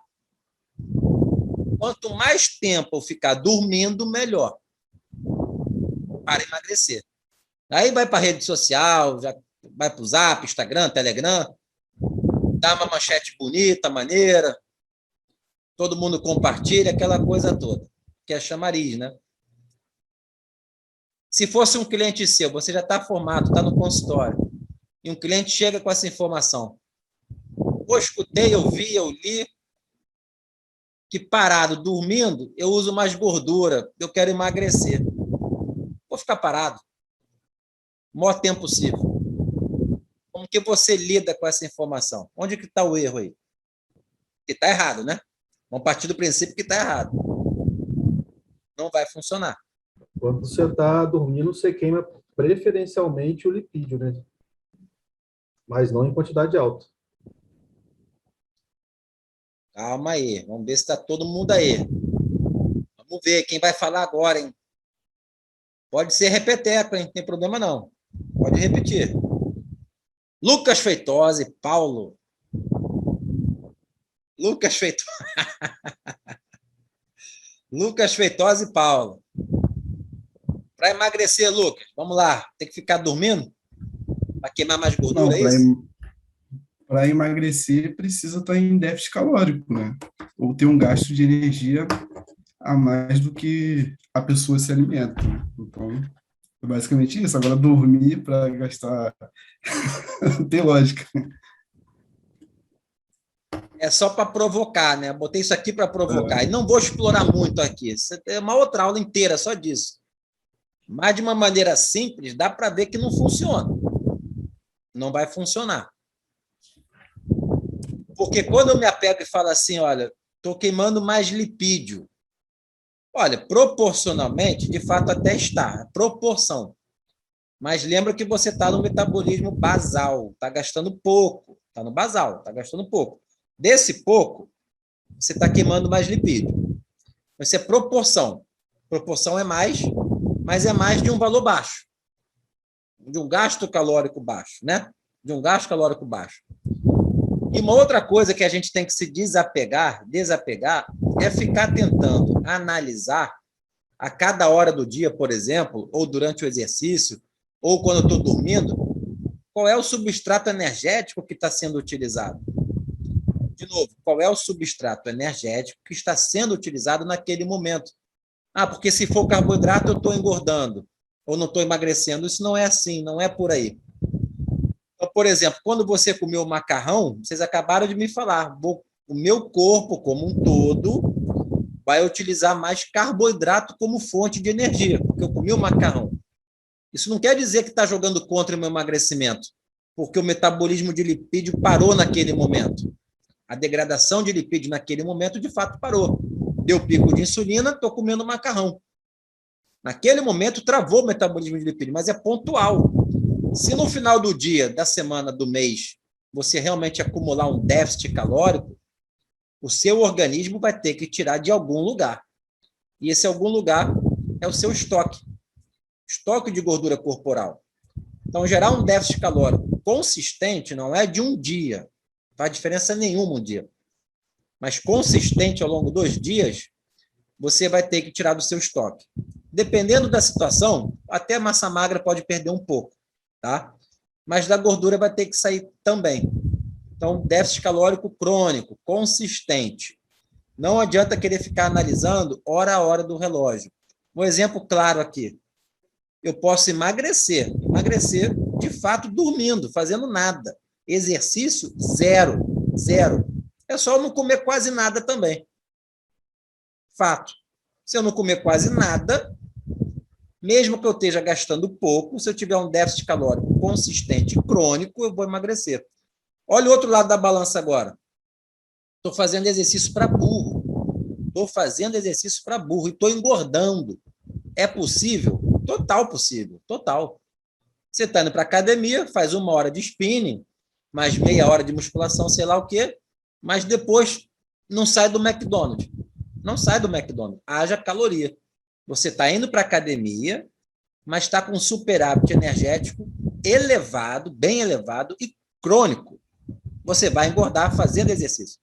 Quanto mais tempo eu ficar dormindo, melhor. Para emagrecer. Aí vai para a rede social, já vai para o Zap, Instagram, Telegram, dá uma manchete bonita, maneira, todo mundo compartilha, aquela coisa toda, que é chamariz, né? Se fosse um cliente seu, você já está formado, está no consultório, e um cliente chega com essa informação. Eu escutei, eu vi, eu li, que parado, dormindo, eu uso mais gordura, eu quero emagrecer. Vou ficar parado. O maior tempo possível. Como que você lida com essa informação? Onde que está o erro aí? Que está errado, né? Vamos partir do princípio que está errado. Não vai funcionar. Quando você está dormindo, você queima preferencialmente o lipídio, né? Mas não em quantidade alta. Calma aí. Vamos ver se está todo mundo aí. Vamos ver quem vai falar agora, hein? Pode ser repeteco, hein? Não tem problema não. Pode repetir. Lucas Feitosa, Paulo. Lucas Feitosa. Lucas Feitosa e Paulo. Para emagrecer, Lucas, vamos lá. Tem que ficar dormindo? Para queimar mais gordura, é isso? Para emagrecer, precisa estar em déficit calórico, né? Ou ter um gasto de energia a mais do que a pessoa se alimenta, né? Então, é basicamente isso. Agora, dormir para gastar... tem lógica. É só para provocar, né? Botei isso aqui para provocar. E não vou explorar muito aqui. É uma outra aula inteira só disso. Mas, de uma maneira simples, dá para ver que não funciona. Não vai funcionar. Porque quando eu me apego e falo assim, olha, estou queimando mais lipídio. Olha, proporcionalmente, de fato, até está. Proporção. Mas lembra que você está no metabolismo basal. Está gastando pouco. Está no basal, está gastando pouco. Desse pouco, você está queimando mais lipídio. Isso é proporção. Proporção é mais, mas é mais de um valor baixo. De um gasto calórico baixo, né? De um gasto calórico baixo. E uma outra coisa que a gente tem que se desapegar, é ficar tentando analisar a cada hora do dia, por exemplo, ou durante o exercício, ou quando eu estou dormindo, qual é o substrato energético que está sendo utilizado. De novo, qual é o substrato energético que está sendo utilizado naquele momento. Ah, porque se for carboidrato eu estou engordando, ou não estou emagrecendo. Isso não é assim, não é por aí. Então, por exemplo, quando você comeu macarrão, vocês acabaram de me falar, o meu corpo como um todo vai utilizar mais carboidrato como fonte de energia, porque eu comi o macarrão. Isso não quer dizer que está jogando contra o meu emagrecimento, porque o metabolismo de lipídio parou naquele momento. A degradação de lipídio naquele momento, de fato, parou. Deu pico de insulina, estou comendo macarrão. Naquele momento, travou o metabolismo de lipídio, mas é pontual. Se no final do dia, da semana, do mês, você realmente acumular um déficit calórico, o seu organismo vai ter que tirar de algum lugar. E esse algum lugar é o seu estoque. Estoque de gordura corporal. Então, gerar um déficit calórico consistente não é de um dia. Não faz diferença nenhuma um dia. Mas consistente ao longo dos dias, você vai ter que tirar do seu estoque. Dependendo da situação, até a massa magra pode perder um pouco, tá? Mas da gordura vai ter que sair também. Então, déficit calórico crônico, consistente. Não adianta querer ficar analisando hora a hora do relógio. Um exemplo claro aqui. Eu posso emagrecer de fato dormindo, fazendo nada. Exercício, zero. É só eu não comer quase nada também. Fato. Se eu não comer quase nada, mesmo que eu esteja gastando pouco, se eu tiver um déficit calórico consistente e crônico, eu vou emagrecer. Olha o outro lado da balança agora. Estou fazendo exercício para burro. E estou engordando. É possível? Total possível. Total. Você está indo para a academia, faz 1 hora de spinning, mais meia hora de musculação, sei lá o quê, mas depois não sai do McDonald's. Não sai do McDonald's. Haja caloria. Você está indo para a academia, mas está com um superávit energético elevado, bem elevado e crônico. Você vai engordar fazendo exercício.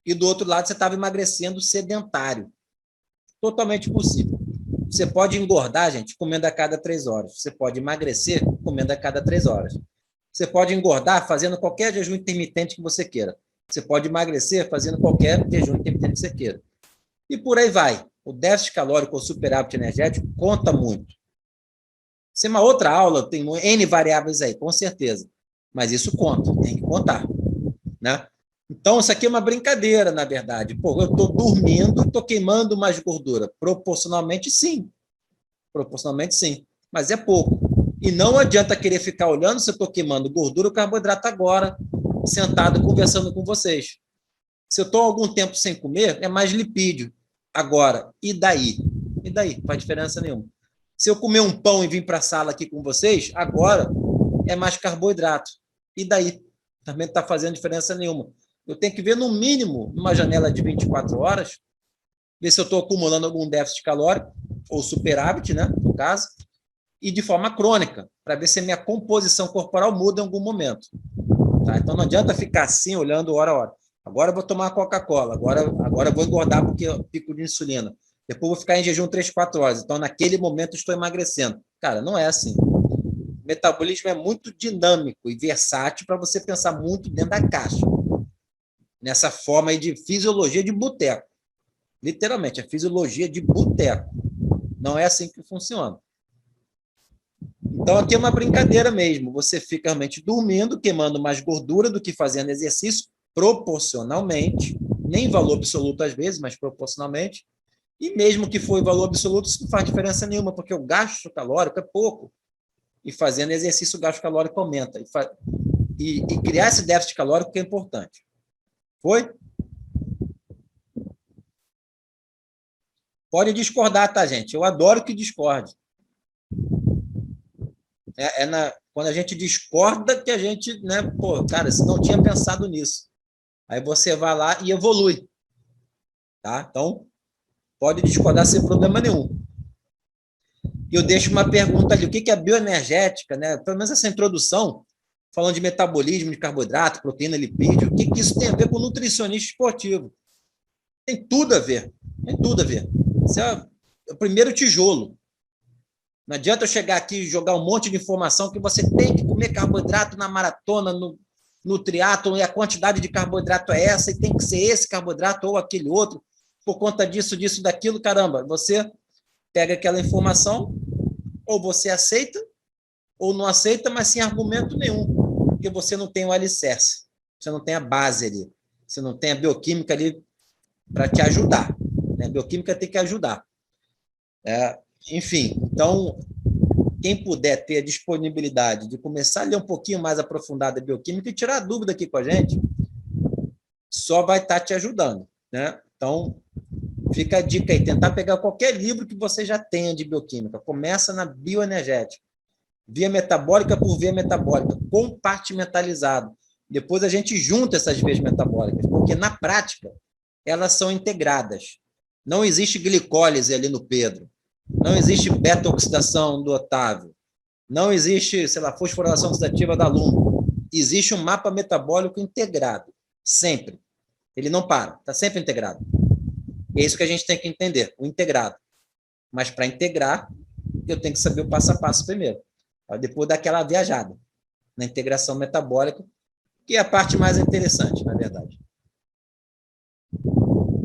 E do outro lado, você estava emagrecendo sedentário. Totalmente possível. Você pode engordar, gente, comendo a cada 3 horas. Você pode emagrecer comendo a cada 3 horas. Você pode engordar fazendo qualquer jejum intermitente que você queira. Você pode emagrecer fazendo qualquer jejum intermitente que você queira. E por aí vai. O déficit calórico ou superávit energético conta muito. Se é uma outra aula, tem N variáveis aí, com certeza. Mas isso conta, tem que contar, né? Então, isso aqui é uma brincadeira, na verdade. Pô, eu estou dormindo, estou queimando mais gordura. Proporcionalmente, sim. Mas é pouco. E não adianta querer ficar olhando se eu estou queimando gordura ou carboidrato agora, sentado conversando com vocês. Se eu estou algum tempo sem comer, é mais lipídio. Agora, e daí? Não faz diferença nenhuma. Se eu comer um pão e vir para a sala aqui com vocês, agora é mais carboidrato. E daí? Também não está fazendo diferença nenhuma. Eu tenho que ver, no mínimo, numa janela de 24 horas, ver se eu estou acumulando algum déficit calórico, ou superávit, né, no caso, e de forma crônica, para ver se a minha composição corporal muda em algum momento. Tá? Então, não adianta ficar assim, olhando hora a hora. Agora eu vou tomar Coca-Cola, agora eu vou engordar porque eu pico de insulina. Depois eu vou ficar em jejum 3, 4 horas. Então, naquele momento, estou emagrecendo. Cara, não é assim. O metabolismo é muito dinâmico e versátil para você pensar muito dentro da caixa. Nessa forma aí de fisiologia de boteco. Literalmente, é fisiologia de boteco. Não é assim que funciona. Então, aqui é uma brincadeira mesmo. Você fica realmente dormindo, queimando mais gordura do que fazendo exercício, proporcionalmente, nem valor absoluto às vezes, mas proporcionalmente. E mesmo que for em valor absoluto, isso não faz diferença nenhuma, porque o gasto calórico é pouco. E fazendo exercício, o gasto calórico aumenta. E criar esse déficit calórico que é importante. Foi? Pode discordar, tá, gente? Eu adoro que discorde. Quando a gente discorda que a gente, né, pô, cara, você não tinha pensado nisso. Aí você vai lá e evolui. Tá? Então, pode discordar sem problema nenhum. E eu deixo uma pergunta ali. O que é bioenergética, né? Pelo menos essa introdução, falando de metabolismo, de carboidrato, proteína, lipídio, o que isso tem a ver com nutricionista esportivo? Tem tudo a ver. Tem tudo a ver. Esse é o primeiro tijolo. Não adianta eu chegar aqui e jogar um monte de informação que você tem que comer carboidrato na maratona, no triatlon, e a quantidade de carboidrato é essa, e tem que ser esse carboidrato ou aquele outro, por conta disso, daquilo, caramba. Você pega aquela informação, ou você aceita, ou não aceita, mas sem argumento nenhum, porque você não tem o alicerce, você não tem a base ali, você não tem a bioquímica ali para te ajudar. né? A bioquímica tem que ajudar. Enfim, então, quem puder ter a disponibilidade de começar a ler um pouquinho mais aprofundado a bioquímica e tirar dúvida aqui com a gente, só vai estar te ajudando, né? Então, fica a dica aí, tentar pegar qualquer livro que você já tenha de bioquímica. Começa na bioenergética. Via metabólica por via metabólica, compartimentalizado. Depois a gente junta essas vias metabólicas, porque na prática elas são integradas. Não existe glicólise ali no Pedro. Não existe beta-oxidação do Otávio. Não existe, sei lá, fosforilação oxidativa da Lumbo. Existe um mapa metabólico integrado, sempre. Ele não para, está sempre integrado. É isso que a gente tem que entender, o integrado. Mas para integrar, eu tenho que saber o passo a passo primeiro. Depois daquela viajada na integração metabólica, que é a parte mais interessante, na verdade.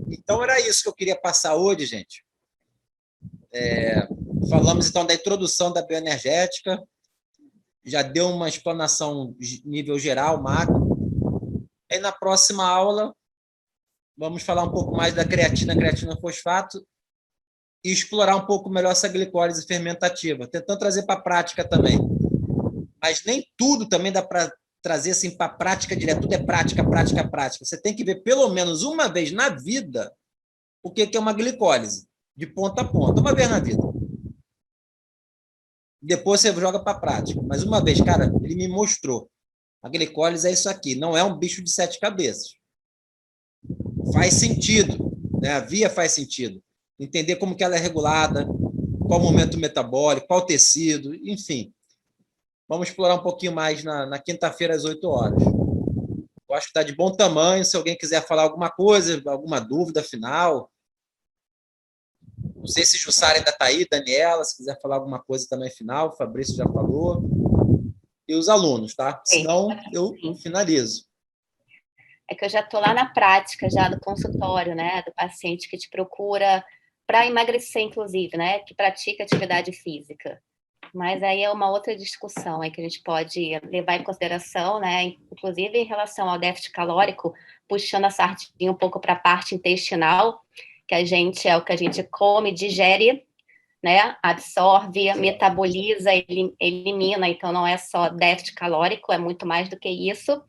Então, era isso que eu queria passar hoje, gente. Falamos, então, da introdução da bioenergética, já deu uma explanação nível geral, macro. Aí, na próxima aula, vamos falar um pouco mais da creatina fosfato e explorar um pouco melhor essa glicólise fermentativa, tentando trazer para a prática também. Mas nem tudo também dá para trazer assim para a prática direto, tudo é prática. Você tem que ver pelo menos uma vez na vida o que é uma glicólise, de ponta a ponta, uma vez na vida. Depois você joga para a prática. Mas uma vez, cara, ele me mostrou. A glicólise é isso aqui, não é um bicho de 7 cabeças. Faz sentido, né? A via faz sentido. Entender como que ela é regulada, qual o momento metabólico, qual tecido, enfim. Vamos explorar um pouquinho mais na quinta-feira, às 8 horas. Eu acho que está de bom tamanho. Se alguém quiser falar alguma coisa, alguma dúvida final. Não sei se Jussara ainda está aí, Daniela, se quiser falar alguma coisa também final, o Fabrício já falou. E os alunos, tá? Senão, eu finalizo. É que eu já estou lá na prática, já do consultório, né? Do paciente que te procura para emagrecer, inclusive, né? Que pratica atividade física. Mas aí é uma outra discussão aí que a gente pode levar em consideração, né? Inclusive em relação ao déficit calórico, puxando a sardinha um pouco para a parte intestinal, que a gente é o que a gente come, digere, né? Absorve, metaboliza, elimina. Então não é só déficit calórico, é muito mais do que isso.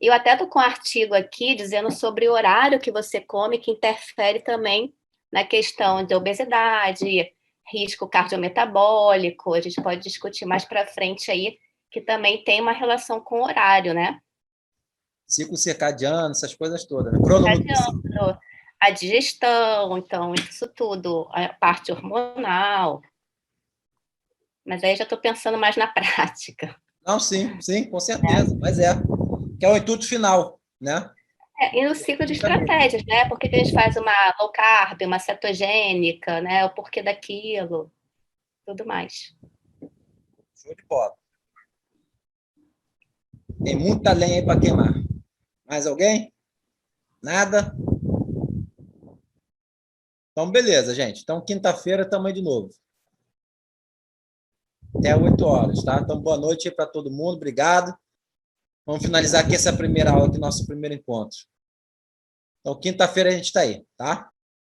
Eu até estou com um artigo aqui dizendo sobre o horário que você come, que interfere também na questão de obesidade, risco cardiometabólico. A gente pode discutir mais para frente aí, que também tem uma relação com o horário, né? Ciclo circadiano, essas coisas todas, né? Crononutrição. A digestão, então, isso tudo, a parte hormonal. Mas aí já estou pensando mais na prática. Não, sim, com certeza, mas que é o intuito final, né? E no ciclo de estratégias, né? Por que a gente faz uma low carb, uma cetogênica, né? O porquê daquilo, tudo mais. Show de bola. Tem muita lenha aí para queimar. Mais alguém? Nada? Então, beleza, gente. Então, quinta-feira estamos aí de novo. Até 8 horas, tá? Então, boa noite aí para todo mundo. Obrigado. Vamos finalizar aqui essa primeira aula, aqui, nosso primeiro encontro. Então, quinta-feira a gente está aí, tá?